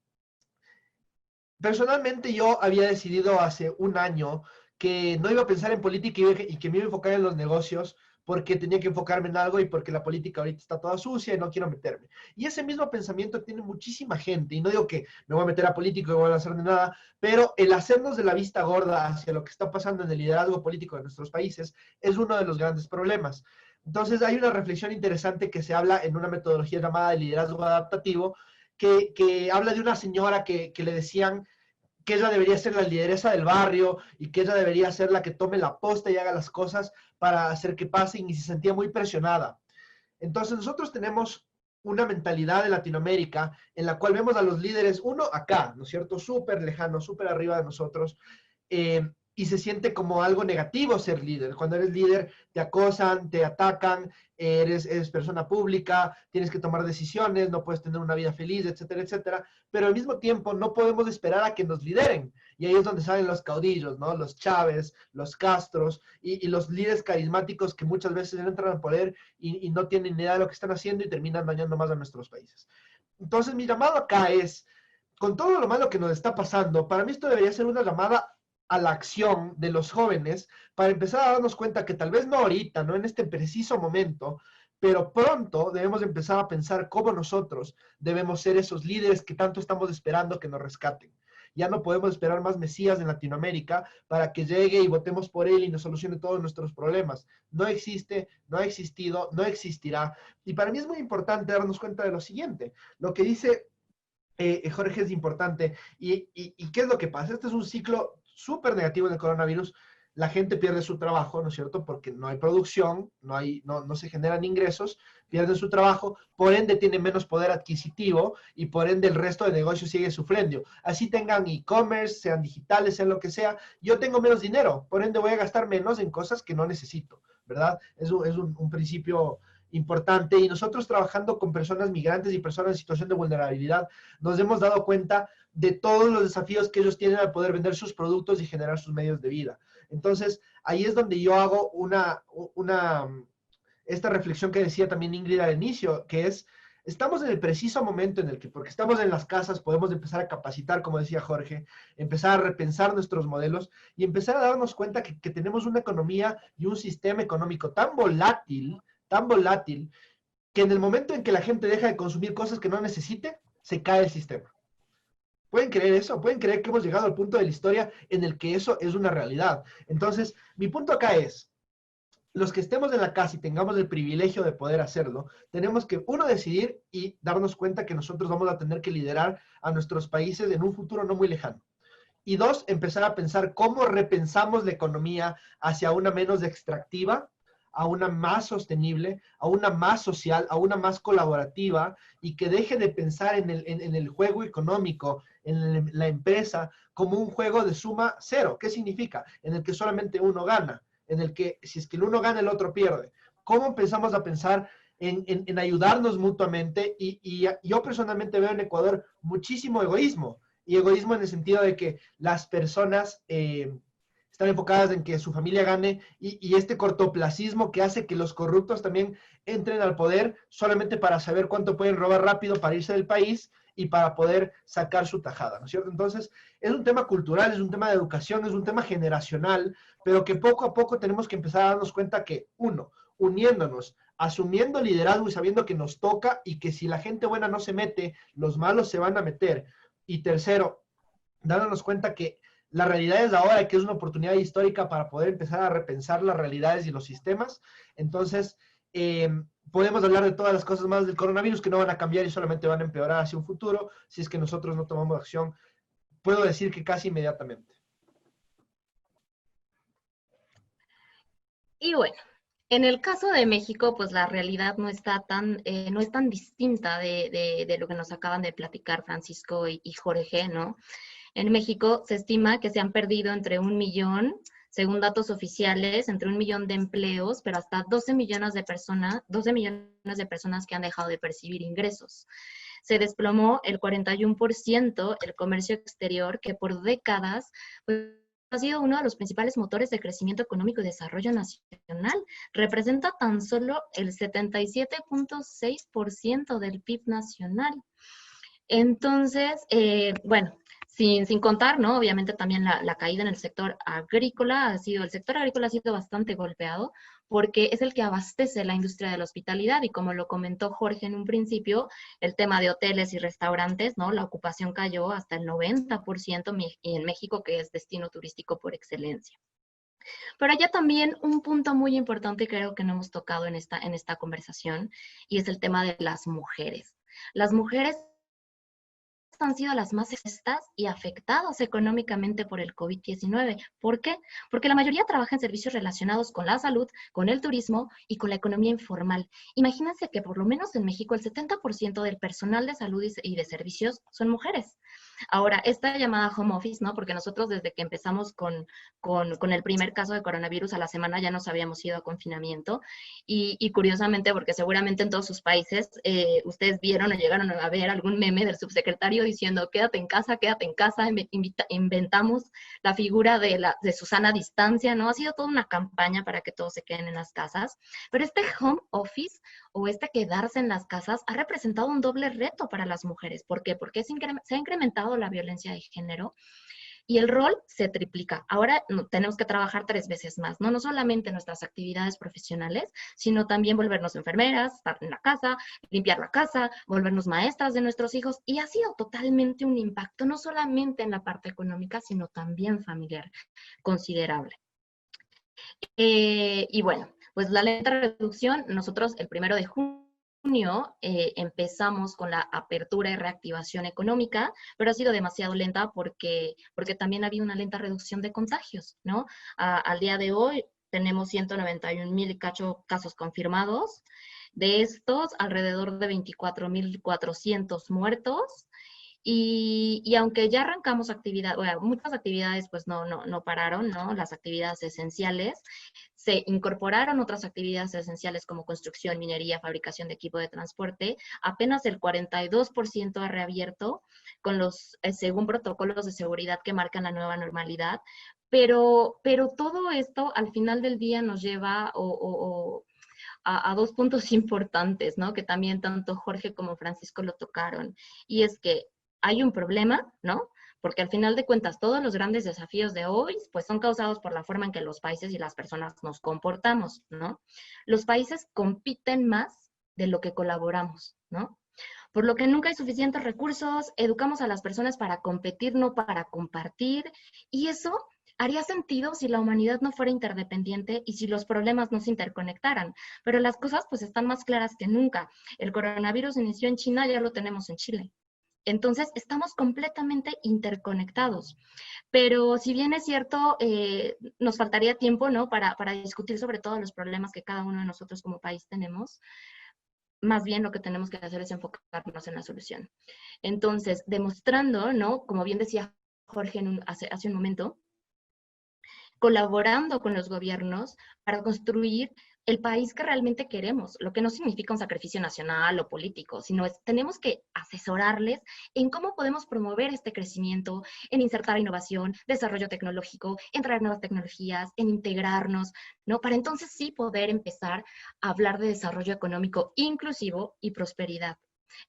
Personalmente yo había decidido hace un año que no iba a pensar en política y que me iba a enfocar en los negocios porque tenía que enfocarme en algo y porque la política ahorita está toda sucia y no quiero meterme. Y ese mismo pensamiento tiene muchísima gente, y no digo que me voy a meter a político y voy a hacer de nada, pero el hacernos de la vista gorda hacia lo que está pasando en el liderazgo político de nuestros países es uno de los grandes problemas. Entonces hay una reflexión interesante que se habla en una metodología llamada de liderazgo adaptativo, que habla de una señora que le decían que ella debería ser la lideresa del barrio y que ella debería ser la que tome la posta y haga las cosas para hacer que pasen, y se sentía muy presionada. Entonces nosotros tenemos una mentalidad de Latinoamérica en la cual vemos a los líderes, uno acá, ¿no es cierto? Súper lejano, súper arriba de nosotros, y se siente como algo negativo ser líder. Cuando eres líder te acosan, te atacan, eres persona pública, tienes que tomar decisiones, no puedes tener una vida feliz, etcétera, etcétera. Pero al mismo tiempo no podemos esperar a que nos lideren. Y ahí es donde salen los caudillos, ¿no? Los Chávez, los Castros y los líderes carismáticos que muchas veces entran al poder y no tienen ni idea de lo que están haciendo y terminan dañando más a nuestros países. Entonces mi llamado acá es, con todo lo malo que nos está pasando, para mí esto debería ser una llamada a la acción de los jóvenes para empezar a darnos cuenta que tal vez no ahorita, no en este preciso momento, pero pronto debemos empezar a pensar cómo nosotros debemos ser esos líderes que tanto estamos esperando que nos rescaten. Ya no podemos esperar más mesías en Latinoamérica para que llegue y votemos por él y nos solucione todos nuestros problemas. No existe, no ha existido, no existirá. Y para mí es muy importante darnos cuenta de lo siguiente. Lo que dice Jorge es importante. ¿Y qué es lo que pasa? Este es un ciclo súper negativo del coronavirus. la gente pierde su trabajo, ¿no es cierto? Porque no hay producción, no se generan ingresos, pierden su trabajo, por ende tienen menos poder adquisitivo y por ende el resto de negocios sigue sufriendo. Así tengan e-commerce, sean digitales, sean lo que sea, yo tengo menos dinero, por ende voy a gastar menos en cosas que no necesito, ¿verdad? Es un principio importante, y nosotros trabajando con personas migrantes y personas en situación de vulnerabilidad, nos hemos dado cuenta de todos los desafíos que ellos tienen al poder vender sus productos y generar sus medios de vida. Entonces, ahí es donde yo hago esta reflexión que decía también Ingrid al inicio, que es, estamos en el preciso momento en el que, porque estamos en las casas, podemos empezar a capacitar, como decía Jorge, empezar a repensar nuestros modelos y empezar a darnos cuenta que tenemos una economía y un sistema económico tan volátil, que en el momento en que la gente deja de consumir cosas que no necesite, se cae el sistema. ¿Pueden creer eso? ¿Pueden creer que hemos llegado al punto de la historia en el que eso es una realidad? Entonces, mi punto acá es, los que estemos en la casa y tengamos el privilegio de poder hacerlo, tenemos que, uno, decidir y darnos cuenta que nosotros vamos a tener que liderar a nuestros países en un futuro no muy lejano. Y dos, empezar a pensar cómo repensamos la economía hacia una menos extractiva, a una más sostenible, a una más social, a una más colaborativa, y que deje de pensar en el juego económico, en la empresa, como un juego de suma cero. ¿Qué significa? En el que solamente uno gana, en el que si es que el uno gana, el otro pierde. ¿Cómo empezamos a pensar en ayudarnos mutuamente? Y yo personalmente veo en Ecuador muchísimo egoísmo, y egoísmo en el sentido de que las personas están enfocadas en que su familia gane, y este cortoplacismo que hace que los corruptos también entren al poder solamente para saber cuánto pueden robar rápido para irse del país y para poder sacar su tajada, ¿no es cierto? Entonces, es un tema cultural, es un tema de educación, es un tema generacional, pero que poco a poco tenemos que empezar a darnos cuenta que, uno, uniéndonos, asumiendo liderazgo y sabiendo que nos toca, y que si la gente buena no se mete, los malos se van a meter. Y tercero, dándonos cuenta que la realidad es ahora, que es una oportunidad histórica para poder empezar a repensar las realidades y los sistemas. Entonces, podemos hablar de todas las cosas más del coronavirus que no van a cambiar y solamente van a empeorar hacia un futuro si es que nosotros no tomamos acción. Puedo decir que casi inmediatamente. Y bueno, en el caso de México, pues la realidad no es tan distinta de lo que nos acaban de platicar Francisco y Jorge, ¿no? En México se estima que se han perdido entre 1 millón, según datos oficiales, entre 1 millón de empleos, pero hasta 12 millones de personas que han dejado de percibir ingresos. Se desplomó el 41% el comercio exterior, que por décadas pues, ha sido uno de los principales motores de crecimiento económico y desarrollo nacional. Representa tan solo el 77.6% del PIB nacional. Entonces, bueno, sin contar, ¿no? Obviamente también la caída en el sector agrícola el sector agrícola ha sido bastante golpeado, porque es el que abastece la industria de la hospitalidad, y como lo comentó Jorge en un principio, el tema de hoteles y restaurantes, ¿no? La ocupación cayó hasta el 90% y en México, que es destino turístico por excelencia. Pero hay también un punto muy importante que creo que no hemos tocado en esta conversación, y es el tema de las mujeres. Las mujeres han sido las más expuestas y afectadas económicamente por el COVID-19. ¿Por qué? Porque la mayoría trabaja en servicios relacionados con la salud, con el turismo y con la economía informal. Imagínense que por lo menos en México el 70% del personal de salud y de servicios son mujeres. Ahora, esta llamada home office, ¿no? Porque nosotros desde que empezamos con el primer caso de coronavirus, a la semana ya nos habíamos ido a confinamiento, y curiosamente, porque seguramente en todos sus países ustedes vieron o llegaron a ver algún meme del subsecretario diciendo quédate en casa, inventamos la figura de Susana Distancia, ¿no? Ha sido toda una campaña para que todos se queden en las casas, pero este home office o quedarse en las casas ha representado un doble reto para las mujeres. ¿Por qué? Porque se ha incrementado la violencia de género y el rol se triplica. Ahora tenemos que trabajar 3 veces más, ¿no? No solamente en nuestras actividades profesionales, sino también volvernos enfermeras, estar en la casa, limpiar la casa, volvernos maestras de nuestros hijos, y ha sido totalmente un impacto, no solamente en la parte económica, sino también familiar, considerable. Y bueno, pues la lenta reducción, nosotros el 1 de junio junio empezamos con la apertura y reactivación económica, pero ha sido demasiado lenta porque también había una lenta reducción de contagios, ¿no? Al día de hoy tenemos 191,000 casos confirmados. De estos, alrededor de 24,400 muertos. Y aunque ya arrancamos bueno, muchas actividades pues no pararon, ¿no? Las actividades esenciales, se incorporaron otras actividades esenciales como construcción, minería, fabricación de equipo de transporte. Apenas el 42% ha reabierto según protocolos de seguridad que marcan la nueva normalidad. Pero todo esto al final del día nos lleva a dos puntos importantes, ¿no? Que también tanto Jorge como Francisco lo tocaron. Y es que hay un problema, ¿no? Porque al final de cuentas todos los grandes desafíos de hoy pues son causados por la forma en que los países y las personas nos comportamos, ¿no? Los países compiten más de lo que colaboramos, ¿no? Por lo que nunca hay suficientes recursos, educamos a las personas para competir, no para compartir, y eso haría sentido si la humanidad no fuera interdependiente y si los problemas no se interconectaran. Pero las cosas pues están más claras que nunca. El coronavirus inició en China, ya lo tenemos en Chile. Entonces, estamos completamente interconectados. Pero si bien es cierto, nos faltaría tiempo, ¿no? Para discutir sobre todos los problemas que cada uno de nosotros como país tenemos. Más bien lo que tenemos que hacer es enfocarnos en la solución. Entonces, demostrando, ¿no? Como bien decía Jorge hace un momento, colaborando con los gobiernos para construir el país que realmente queremos, lo que no significa un sacrificio nacional o político, sino tenemos que asesorarles en cómo podemos promover este crecimiento, en insertar innovación, desarrollo tecnológico, en traer nuevas tecnologías, en integrarnos, ¿no? Para entonces sí poder empezar a hablar de desarrollo económico inclusivo y prosperidad.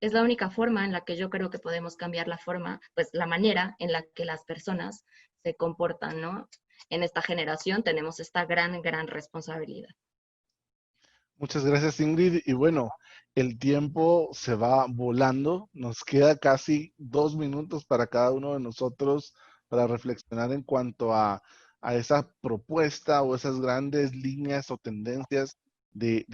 Es la única forma en la que yo creo que podemos cambiar la manera en la que las personas se comportan, ¿no? En esta generación tenemos esta gran responsabilidad. Muchas gracias, Ingrid. Y bueno, el tiempo se va volando. Nos queda casi 2 minutos para cada uno de nosotros para reflexionar en cuanto a esa propuesta o esas grandes líneas o tendencias de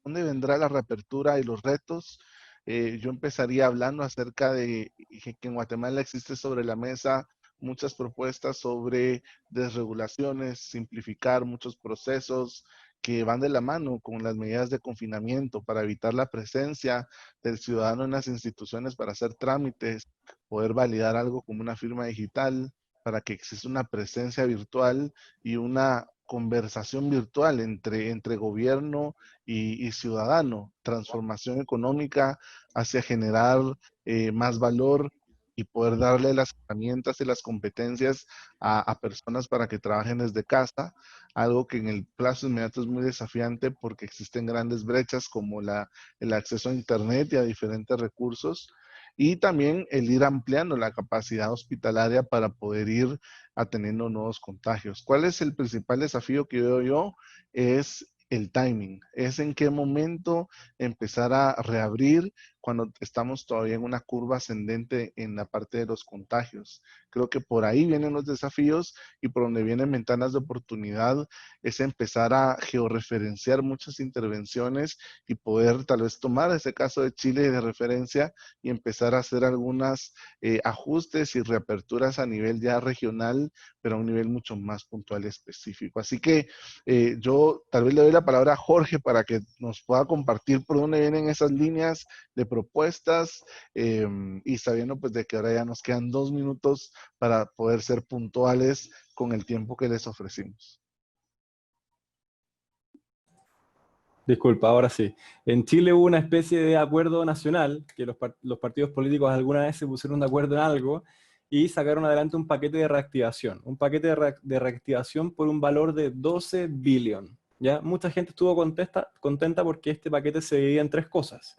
dónde vendrá la reapertura y los retos. Yo empezaría hablando acerca de que en Guatemala existe sobre la mesa muchas propuestas sobre desregulaciones, simplificar muchos procesos que van de la mano con las medidas de confinamiento para evitar la presencia del ciudadano en las instituciones para hacer trámites, poder validar algo como una firma digital, para que exista una presencia virtual y una conversación virtual entre gobierno y ciudadano, transformación económica hacia generar más valor y poder darle las herramientas y las competencias a personas para que trabajen desde casa, algo que en el plazo inmediato es muy desafiante porque existen grandes brechas como el acceso a Internet y a diferentes recursos, y también el ir ampliando la capacidad hospitalaria para poder ir atendiendo nuevos contagios. ¿Cuál es el principal desafío que veo yo? Es el timing, es en qué momento empezar a reabrir cuando estamos todavía en una curva ascendente en la parte de los contagios. Creo que por ahí vienen los desafíos y por donde vienen ventanas de oportunidad es empezar a georreferenciar muchas intervenciones y poder tal vez tomar ese caso de Chile de referencia y empezar a hacer algunas ajustes y reaperturas a nivel ya regional, pero a un nivel mucho más puntual y específico. Así que yo tal vez le doy la palabra a Jorge para que nos pueda compartir por dónde vienen esas líneas de propuestas y sabiendo pues de que ahora ya nos quedan 2 minutos para poder ser puntuales con el tiempo que les ofrecimos. Disculpa, ahora sí. En Chile hubo una especie de acuerdo nacional, que los partidos políticos alguna vez se pusieron de acuerdo en algo y sacaron adelante un paquete de reactivación. Un paquete de reactivación por un valor de 12 billones. ¿Ya? Mucha gente estuvo contenta porque este paquete se dividía en 3 cosas.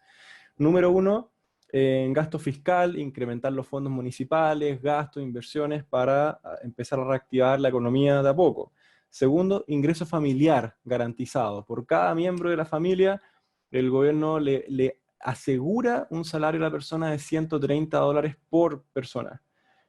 Número 1, en gasto fiscal, incrementar los fondos municipales, gastos, inversiones para empezar a reactivar la economía de a poco. Segundo, ingreso familiar garantizado. Por cada miembro de la familia, el gobierno le asegura un salario a la persona de $130 por persona,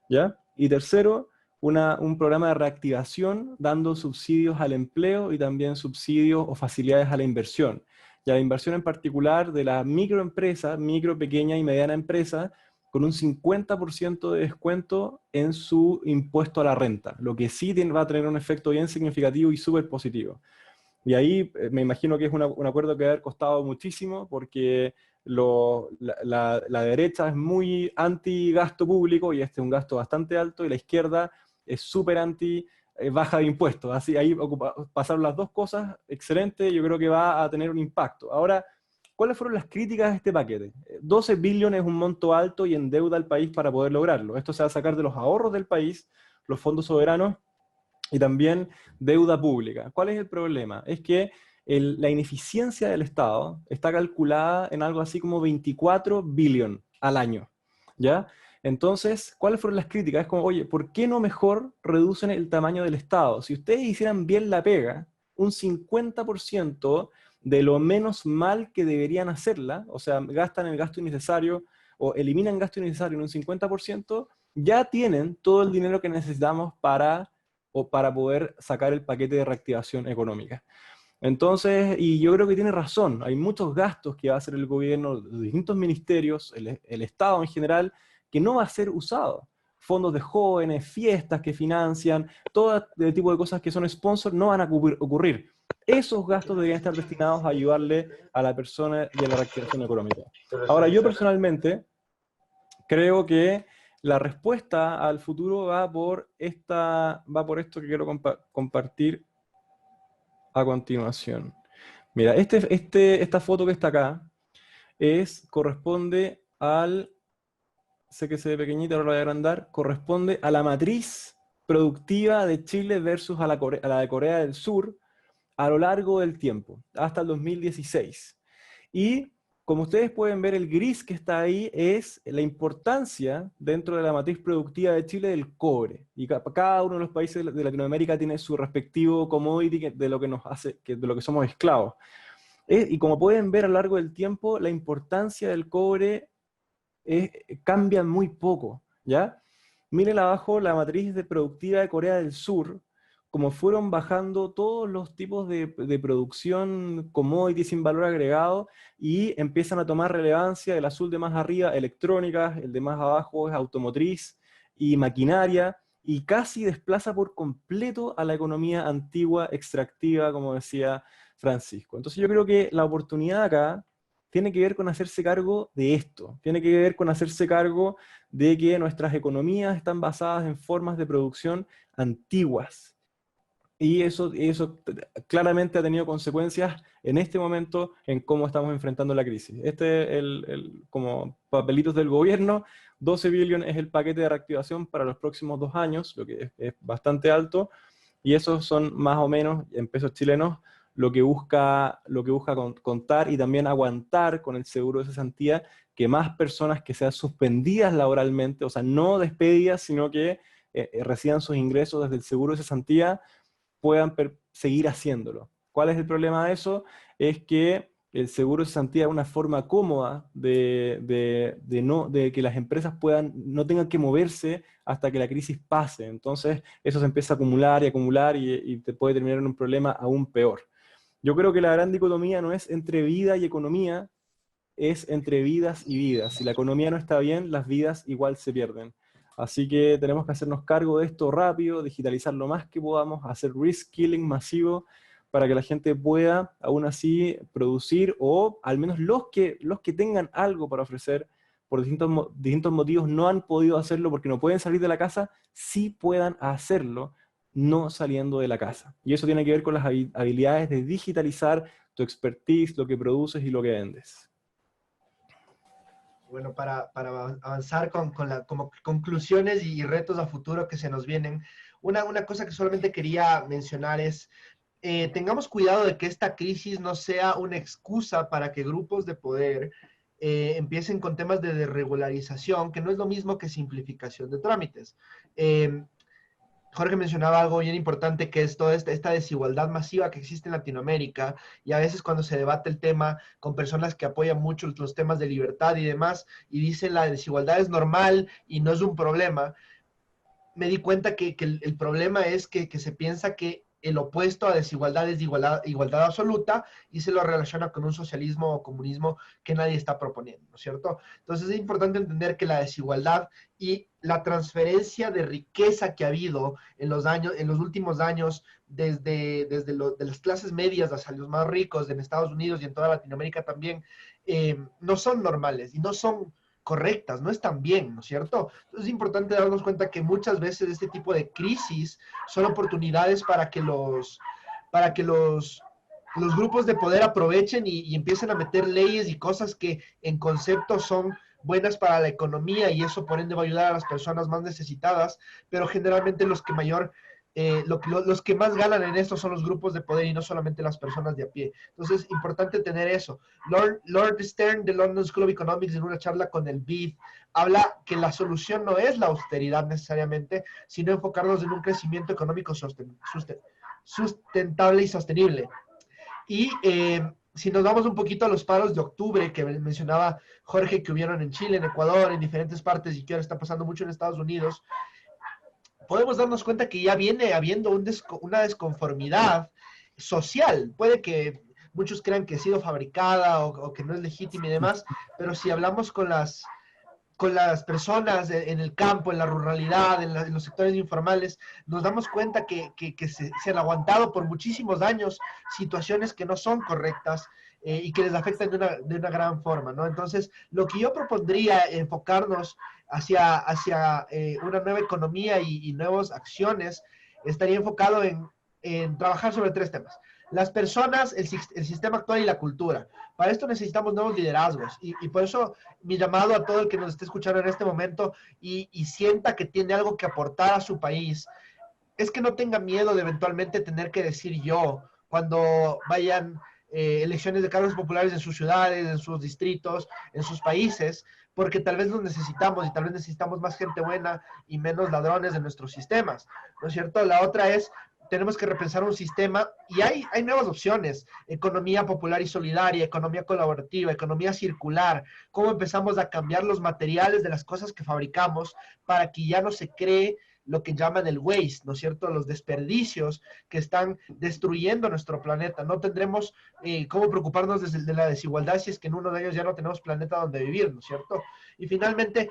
¿ya? Y tercero, un programa de reactivación dando subsidios al empleo y también subsidios o facilidades a la inversión. y a la inversión en particular de la microempresa, micro, pequeña y mediana empresa, con un 50% de descuento en su impuesto a la renta, lo que sí va a tener un efecto bien significativo y súper positivo. Y ahí me imagino que es un acuerdo que va a haber costado muchísimo, porque la derecha es muy anti gasto público, y este es un gasto bastante alto, y la izquierda es súper anti baja de impuestos. Así ahí pasaron las dos cosas, excelente, yo creo que va a tener un impacto. Ahora, ¿cuáles fueron las críticas a este paquete? 12 billones es un monto alto y endeuda al país para poder lograrlo. Esto se va a sacar de los ahorros del país, los fondos soberanos, y también deuda pública. ¿Cuál es el problema? Es que la ineficiencia del Estado está calculada en algo así como 24 billones al año, ¿ya? Entonces, ¿cuáles fueron las críticas? Es como, oye, ¿por qué no mejor reducen el tamaño del Estado? Si ustedes hicieran bien la pega, un 50% de lo menos mal que deberían hacerla, o sea, gastan el gasto innecesario o eliminan gasto innecesario en un 50%, ya tienen todo el dinero que necesitamos para poder sacar el paquete de reactivación económica. Entonces, y yo creo que tiene razón, hay muchos gastos que va a hacer el gobierno, los distintos ministerios, el Estado en general, que no va a ser usado. Fondos de jóvenes, fiestas que financian, todo tipo de cosas que son sponsors no van a ocurrir. Esos gastos deberían estar destinados a ayudarle a la persona y a la reactivación económica. Ahora, yo personalmente creo que la respuesta al futuro va por esto que quiero compartir a continuación. Mira, esta foto que está acá corresponde sé que se ve pequeñita, ahora la voy a agrandar, corresponde a la matriz productiva de Chile versus a la de Corea del Sur a lo largo del tiempo, hasta el 2016. Y como ustedes pueden ver, el gris que está ahí es la importancia dentro de la matriz productiva de Chile del cobre. Y cada uno de los países de Latinoamérica tiene su respectivo commodity de lo que nos hace, de lo que somos esclavos. Y como pueden ver a lo largo del tiempo, la importancia del cobre cambia muy poco, ¿ya? Miren abajo la matriz productiva de Corea del Sur, como fueron bajando todos los tipos de producción commodity sin valor agregado, y empiezan a tomar relevancia. El azul de más arriba, electrónicas; el de más abajo es automotriz y maquinaria, y casi desplaza por completo a la economía antigua, extractiva, como decía Francisco. Entonces yo creo que la oportunidad acá tiene que ver con hacerse cargo de esto, tiene que ver con hacerse cargo de que nuestras economías están basadas en formas de producción antiguas. Y eso claramente ha tenido consecuencias en este momento en cómo estamos enfrentando la crisis. Como papelitos del gobierno, 12 billones es el paquete de reactivación para los próximos 2 años, lo que es bastante alto, y esos son más o menos, en pesos chilenos, lo que busca contar y también aguantar con el seguro de cesantía que más personas que sean suspendidas laboralmente, o sea, no despedidas, sino que reciban sus ingresos desde el seguro de cesantía, puedan seguir haciéndolo. ¿Cuál es el problema de eso? Es que el seguro de cesantía es una forma cómoda de que las empresas no tengan que moverse hasta que la crisis pase. Entonces eso se empieza a acumular y acumular, y te puede terminar en un problema aún peor. Yo creo que la gran dicotomía no es entre vida y economía, es entre vidas y vidas. Si la economía no está bien, las vidas igual se pierden. Así que tenemos que hacernos cargo de esto rápido, digitalizar lo más que podamos, hacer reskilling masivo para que la gente pueda, aún así, producir, o al menos los que tengan algo para ofrecer, por distintos motivos no han podido hacerlo porque no pueden salir de la casa, sí puedan hacerlo no saliendo de la casa. Y eso tiene que ver con las habilidades de digitalizar tu expertise, lo que produces y lo que vendes. Bueno, para avanzar como conclusiones y retos a futuro que se nos vienen, una cosa que solamente quería mencionar es, tengamos cuidado de que esta crisis no sea una excusa para que grupos de poder empiecen con temas de desregularización, que no es lo mismo que simplificación de trámites. Jorge mencionaba algo bien importante, que es toda esta desigualdad masiva que existe en Latinoamérica, y a veces cuando se debate el tema con personas que apoyan mucho los temas de libertad y demás, y dicen la desigualdad es normal y no es un problema, me di cuenta que el problema es que se piensa que el opuesto a desigualdad es igualdad absoluta, y se lo relaciona con un socialismo o comunismo que nadie está proponiendo, ¿no es cierto? Entonces es importante entender que la desigualdad y la transferencia de riqueza que ha habido en los últimos años, de las clases medias hasta los más ricos en Estados Unidos y en toda Latinoamérica también, no son normales y no son correctas, no están bien, ¿no es cierto? Entonces es importante darnos cuenta que muchas veces este tipo de crisis son oportunidades para que los grupos de poder aprovechen y empiecen a meter leyes y cosas que en concepto son buenas para la economía, y eso por ende va a ayudar a las personas más necesitadas, pero generalmente los que más ganan en esto son los grupos de poder y no solamente las personas de a pie. Entonces, importante tener eso. Lord Stern de London School of Economics, en una charla con el BID, habla que la solución no es la austeridad necesariamente, sino enfocarnos en un crecimiento económico sustentable y sostenible. Y si nos vamos un poquito a los paros de octubre que mencionaba Jorge, que hubieron en Chile, en Ecuador, en diferentes partes, y que ahora está pasando mucho en Estados Unidos, podemos darnos cuenta que ya viene habiendo una desconformidad social. Puede que muchos crean que ha sido fabricada o que no es legítima y demás, pero si hablamos con las personas en el campo, en la ruralidad, en los sectores informales, nos damos cuenta que se han aguantado por muchísimos años situaciones que no son correctas, y que les afectan de una gran forma, ¿no? Entonces, lo que yo propondría enfocarnos hacia una nueva economía y nuevas acciones, estaría enfocado en trabajar sobre 3 temas: las personas, el sistema actual y la cultura. Para esto necesitamos nuevos liderazgos, y por eso mi llamado a todo el que nos esté escuchando en este momento y sienta que tiene algo que aportar a su país, es que no tenga miedo de eventualmente tener que decir yo cuando vayan elecciones de cargos populares en sus ciudades, en sus distritos, en sus países, porque tal vez los necesitamos, y tal vez necesitamos más gente buena y menos ladrones en nuestros sistemas, ¿no es cierto? La otra es, tenemos que repensar un sistema, y hay nuevas opciones: economía popular y solidaria, economía colaborativa, economía circular. ¿Cómo empezamos a cambiar los materiales de las cosas que fabricamos para que ya no se cree lo que llaman el waste, ¿no es cierto? Los desperdicios que están destruyendo nuestro planeta. No tendremos cómo preocuparnos de la desigualdad si es que en uno de ellos ya no tenemos planeta donde vivir, ¿no es cierto? Y finalmente,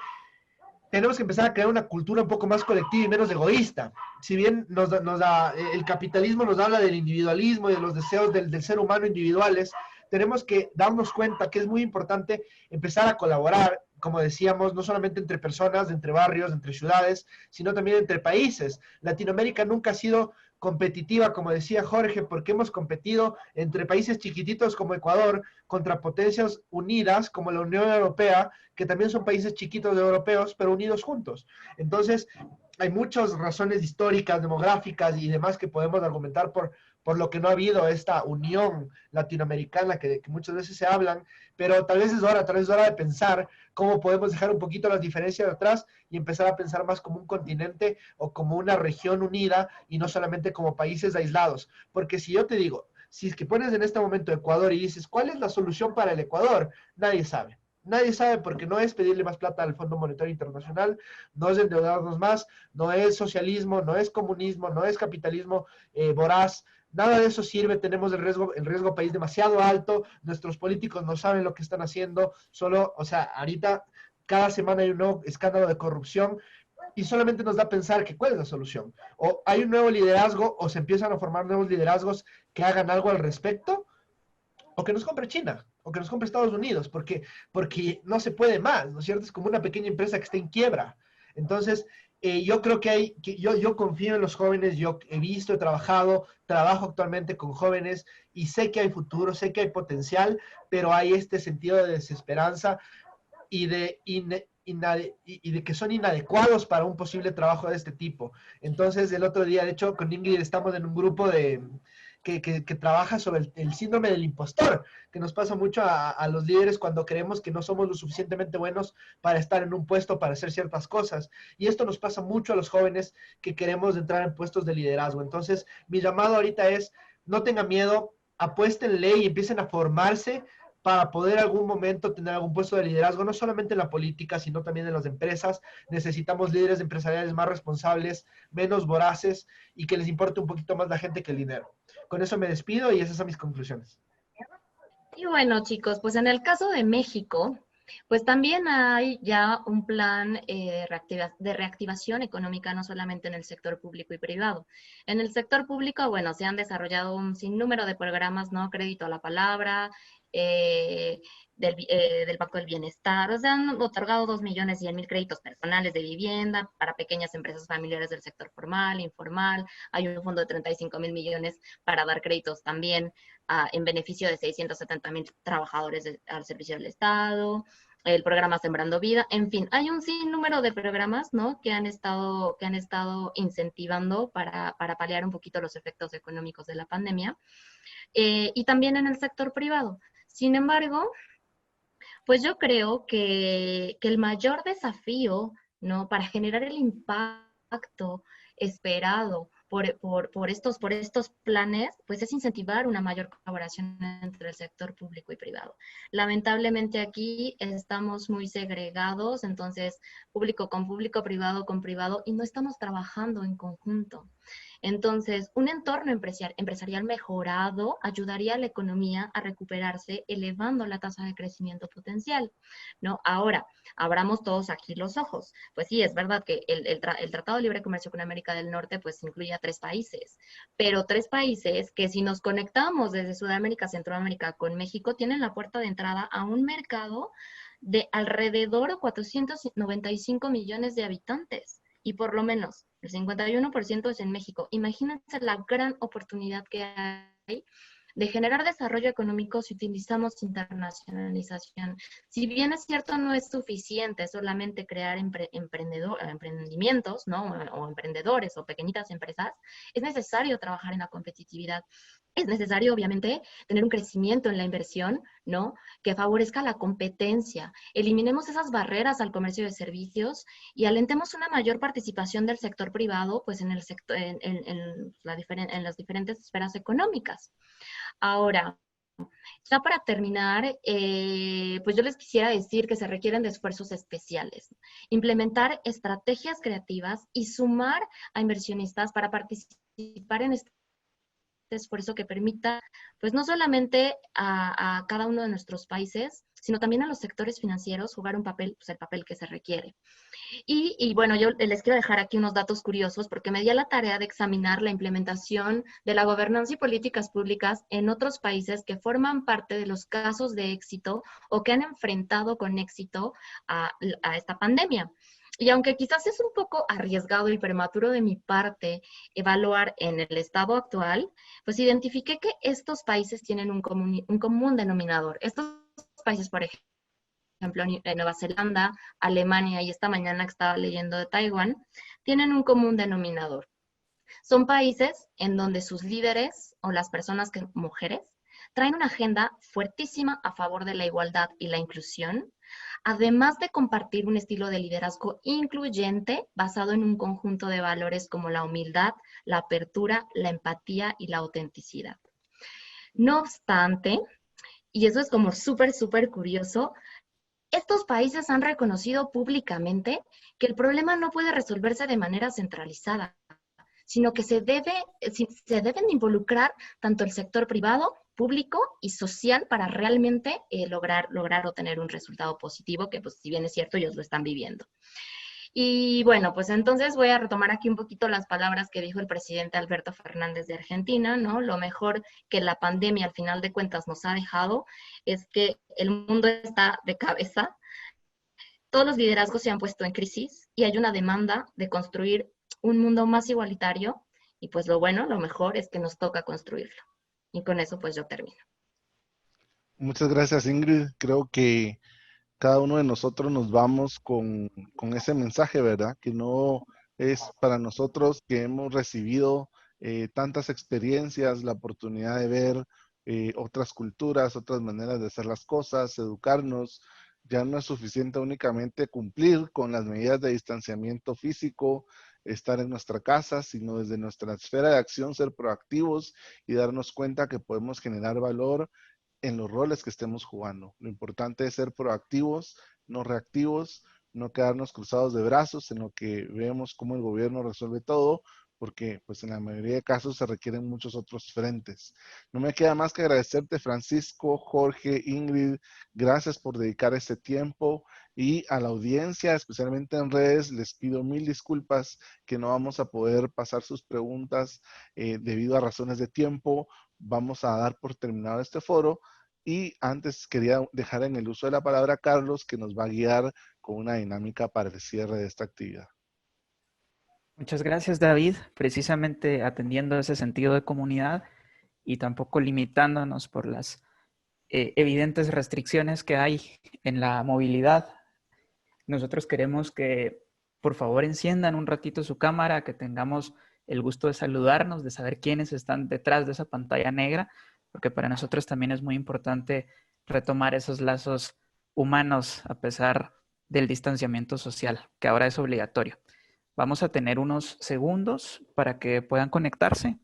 tenemos que empezar a crear una cultura un poco más colectiva y menos egoísta. Si bien el capitalismo nos habla del individualismo y de los deseos del ser humano individuales, tenemos que darnos cuenta que es muy importante empezar a colaborar, como decíamos, no solamente entre personas, entre barrios, entre ciudades, sino también entre países. Latinoamérica nunca ha sido competitiva, como decía Jorge, porque hemos competido entre países chiquititos como Ecuador contra potencias unidas como la Unión Europea, que también son países chiquitos europeos, pero unidos juntos. Entonces, hay muchas razones históricas, demográficas y demás que podemos argumentar por lo que no ha habido esta unión latinoamericana que muchas veces se hablan, pero tal vez es hora de pensar cómo podemos dejar un poquito las diferencias atrás y empezar a pensar más como un continente o como una región unida, y no solamente como países aislados. Porque si yo te digo, si es que pones en este momento Ecuador y dices, ¿cuál es la solución para el Ecuador? Nadie sabe. Nadie sabe, porque no es pedirle más plata al Fondo Monetario Internacional, no es endeudarnos más, no es socialismo, no es comunismo, no es capitalismo voraz. Nada de eso sirve. Tenemos el riesgo país demasiado alto, nuestros políticos no saben lo que están haciendo, ahorita cada semana hay un nuevo escándalo de corrupción, y solamente nos da a pensar que cuál es la solución. O hay un nuevo liderazgo, o se empiezan a formar nuevos liderazgos que hagan algo al respecto, o que nos compre China, o que nos compre Estados Unidos, porque no se puede más, ¿no es cierto? Es como una pequeña empresa que está en quiebra. Entontonces, yo creo que yo confío en los jóvenes. Yo he visto, trabajo actualmente con jóvenes, y sé que hay futuro, sé que hay potencial, pero hay este sentido de desesperanza y de que son inadecuados para un posible trabajo de este tipo. Entonces, el otro día, de hecho, con Ingrid estamos en un grupo que trabaja sobre el síndrome del impostor, que nos pasa mucho a los líderes cuando creemos que no somos lo suficientemente buenos para estar en un puesto, para hacer ciertas cosas. Y esto nos pasa mucho a los jóvenes que queremos entrar en puestos de liderazgo. Entonces, mi llamado ahorita es, no tengan miedo, apuéstenle y empiecen a formarse para poder algún momento tener algún puesto de liderazgo, no solamente en la política, sino también en las empresas. Necesitamos líderes empresariales más responsables, menos voraces y que les importe un poquito más la gente que el dinero. Con eso me despido y esas son mis conclusiones. Y bueno, chicos, pues en el caso de México, pues también hay ya un plan de reactivación económica, no solamente en el sector público y privado. En el sector público, bueno, se han desarrollado un sinnúmero de programas, ¿no? Crédito a la palabra, eh, del Pacto del Bienestar, o sea, han otorgado 2.100.000 créditos personales de vivienda para pequeñas empresas familiares del sector formal, informal. Hay un fondo de 35.000 millones para dar créditos también en beneficio de 670.000 trabajadores al servicio del Estado, el programa Sembrando Vida, en fin, hay un sinnúmero de programas, ¿no? que han estado incentivando para paliar un poquito los efectos económicos de la pandemia, y también en el sector privado. Sin embargo, pues yo creo que el mayor desafío, ¿no? para generar el impacto esperado por estos planes, pues es incentivar una mayor colaboración entre el sector público y privado. Lamentablemente aquí estamos muy segregados, entonces público con público, privado con privado, y no estamos trabajando en conjunto. Entonces, un entorno empresarial mejorado ayudaría a la economía a recuperarse, elevando la tasa de crecimiento potencial, ¿no? Ahora, abramos todos aquí los ojos. Pues sí, es verdad que el Tratado de Libre Comercio con América del Norte, pues incluye a 3 países, pero 3 países que si nos conectamos desde Sudamérica, Centroamérica con México, tienen la puerta de entrada a un mercado de alrededor de 495 millones de habitantes, y por lo menos el 51% es en México. Imagínense la gran oportunidad que hay de generar desarrollo económico si utilizamos internacionalización. Si bien es cierto, no es suficiente solamente crear emprendimientos, ¿no? o emprendedores o pequeñitas empresas, es necesario trabajar en la competitividad. Es necesario, obviamente, tener un crecimiento en la inversión, ¿no? que favorezca la competencia. Eliminemos esas barreras al comercio de servicios y alentemos una mayor participación del sector privado, pues en el sector, en las diferentes esferas económicas. Ahora, ya para terminar, pues yo les quisiera decir que se requieren de esfuerzos especiales, implementar estrategias creativas y sumar a inversionistas para participar en este esfuerzo que permita, pues no solamente a cada uno de nuestros países, sino también a los sectores financieros jugar un papel, pues el papel que se requiere. Y bueno, yo les quiero dejar aquí unos datos curiosos porque me di a la tarea de examinar la implementación de la gobernanza y políticas públicas en otros países que forman parte de los casos de éxito o que han enfrentado con éxito a esta pandemia. Y aunque quizás es un poco arriesgado y prematuro de mi parte evaluar en el estado actual, pues identifiqué que estos países tienen un común denominador. Estos países, por ejemplo, Nueva Zelanda, Alemania y esta mañana que estaba leyendo de Taiwán, tienen un común denominador. Son países en donde sus líderes o las personas mujeres traen una agenda fuertísima a favor de la igualdad y la inclusión, además de compartir un estilo de liderazgo incluyente basado en un conjunto de valores como la humildad, la apertura, la empatía y la autenticidad. No obstante, y eso es como súper curioso, estos países han reconocido públicamente que el problema no puede resolverse de manera centralizada, sino que se deben involucrar tanto el sector privado, público y social para realmente lograr obtener un resultado positivo, que pues si bien es cierto, ellos lo están viviendo. Y bueno, pues entonces voy a retomar aquí un poquito las palabras que dijo el presidente Alberto Fernández de Argentina, ¿no? Lo mejor que la pandemia al final de cuentas nos ha dejado es que el mundo está de cabeza, todos los liderazgos se han puesto en crisis y hay una demanda de construir un mundo más igualitario, y pues lo mejor es que nos toca construirlo. Y con eso pues yo termino. Muchas gracias, Ingrid. Creo que cada uno de nosotros nos vamos con ese mensaje, ¿verdad? Que no es para nosotros que hemos recibido tantas experiencias, la oportunidad de ver otras culturas, otras maneras de hacer las cosas, educarnos. Ya no es suficiente únicamente cumplir con las medidas de distanciamiento físico, estar en nuestra casa, sino desde nuestra esfera de acción ser proactivos y darnos cuenta que podemos generar valor en los roles que estemos jugando. Lo importante es ser proactivos, no reactivos, no quedarnos cruzados de brazos en lo que vemos cómo el gobierno resuelve todo, porque pues en la mayoría de casos se requieren muchos otros frentes. No me queda más que agradecerte, Francisco, Jorge, Ingrid, gracias por dedicar este tiempo, y a la audiencia, especialmente en redes, les pido mil disculpas que no vamos a poder pasar sus preguntas debido a razones de tiempo. Vamos a dar por terminado este foro, y antes quería dejar en el uso de la palabra a Carlos, que nos va a guiar con una dinámica para el cierre de esta actividad. Muchas gracias, David. Precisamente atendiendo ese sentido de comunidad y tampoco limitándonos por las evidentes restricciones que hay en la movilidad, nosotros queremos que por favor enciendan un ratito su cámara, que tengamos el gusto de saludarnos, de saber quiénes están detrás de esa pantalla negra, porque para nosotros también es muy importante retomar esos lazos humanos a pesar del distanciamiento social, que ahora es obligatorio. Vamos a tener unos segundos para que puedan conectarse,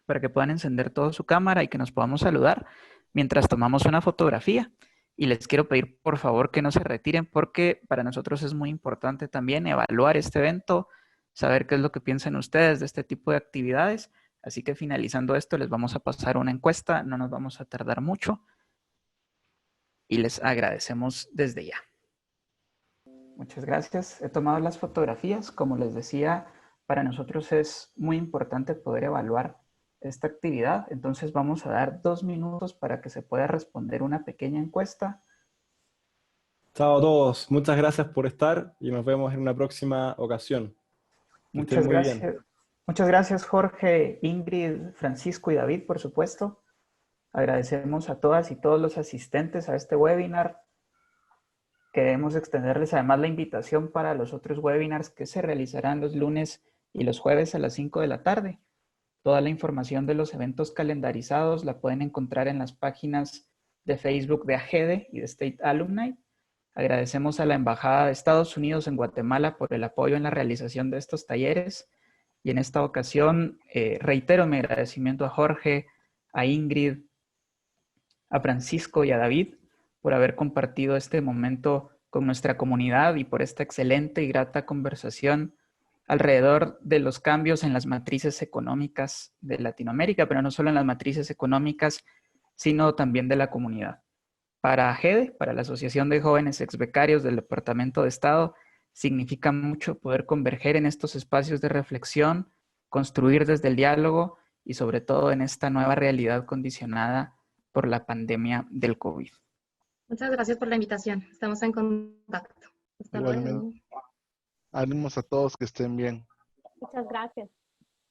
para que puedan encender toda su cámara y que nos podamos saludar mientras tomamos una fotografía. Y les quiero pedir por favor que no se retiren, porque para nosotros es muy importante también evaluar este evento, saber qué es lo que piensan ustedes de este tipo de actividades. Así que finalizando esto les vamos a pasar una encuesta, no nos vamos a tardar mucho y les agradecemos desde ya. Muchas gracias. He tomado las fotografías. Como les decía, para nosotros es muy importante poder evaluar esta actividad. Entonces vamos a dar 2 minutos para que se pueda responder una pequeña encuesta. Chao a todos. Muchas gracias por estar y nos vemos en una próxima ocasión. Que estén muy bien. Muchas gracias, Jorge, Ingrid, Francisco y David, por supuesto. Agradecemos a todas y todos los asistentes a este webinar. Queremos extenderles además la invitación para los otros webinars que se realizarán los lunes y los jueves a las 5 de la tarde. Toda la información de los eventos calendarizados la pueden encontrar en las páginas de Facebook de AGEDE y de State Alumni. Agradecemos a la Embajada de Estados Unidos en Guatemala por el apoyo en la realización de estos talleres. Y en esta ocasión reitero mi agradecimiento a Jorge, a Ingrid, a Francisco y a David por haber compartido este momento con nuestra comunidad y por esta excelente y grata conversación alrededor de los cambios en las matrices económicas de Latinoamérica, pero no solo en las matrices económicas, sino también de la comunidad. Para AGEDE, para la Asociación de Jóvenes Exbecarios del Departamento de Estado, significa mucho poder converger en estos espacios de reflexión, construir desde el diálogo y sobre todo en esta nueva realidad condicionada por la pandemia del COVID. Muchas gracias por la invitación. Estamos en contacto. Hasta luego. Igualmente. Ánimos a todos, que estén bien. Muchas gracias.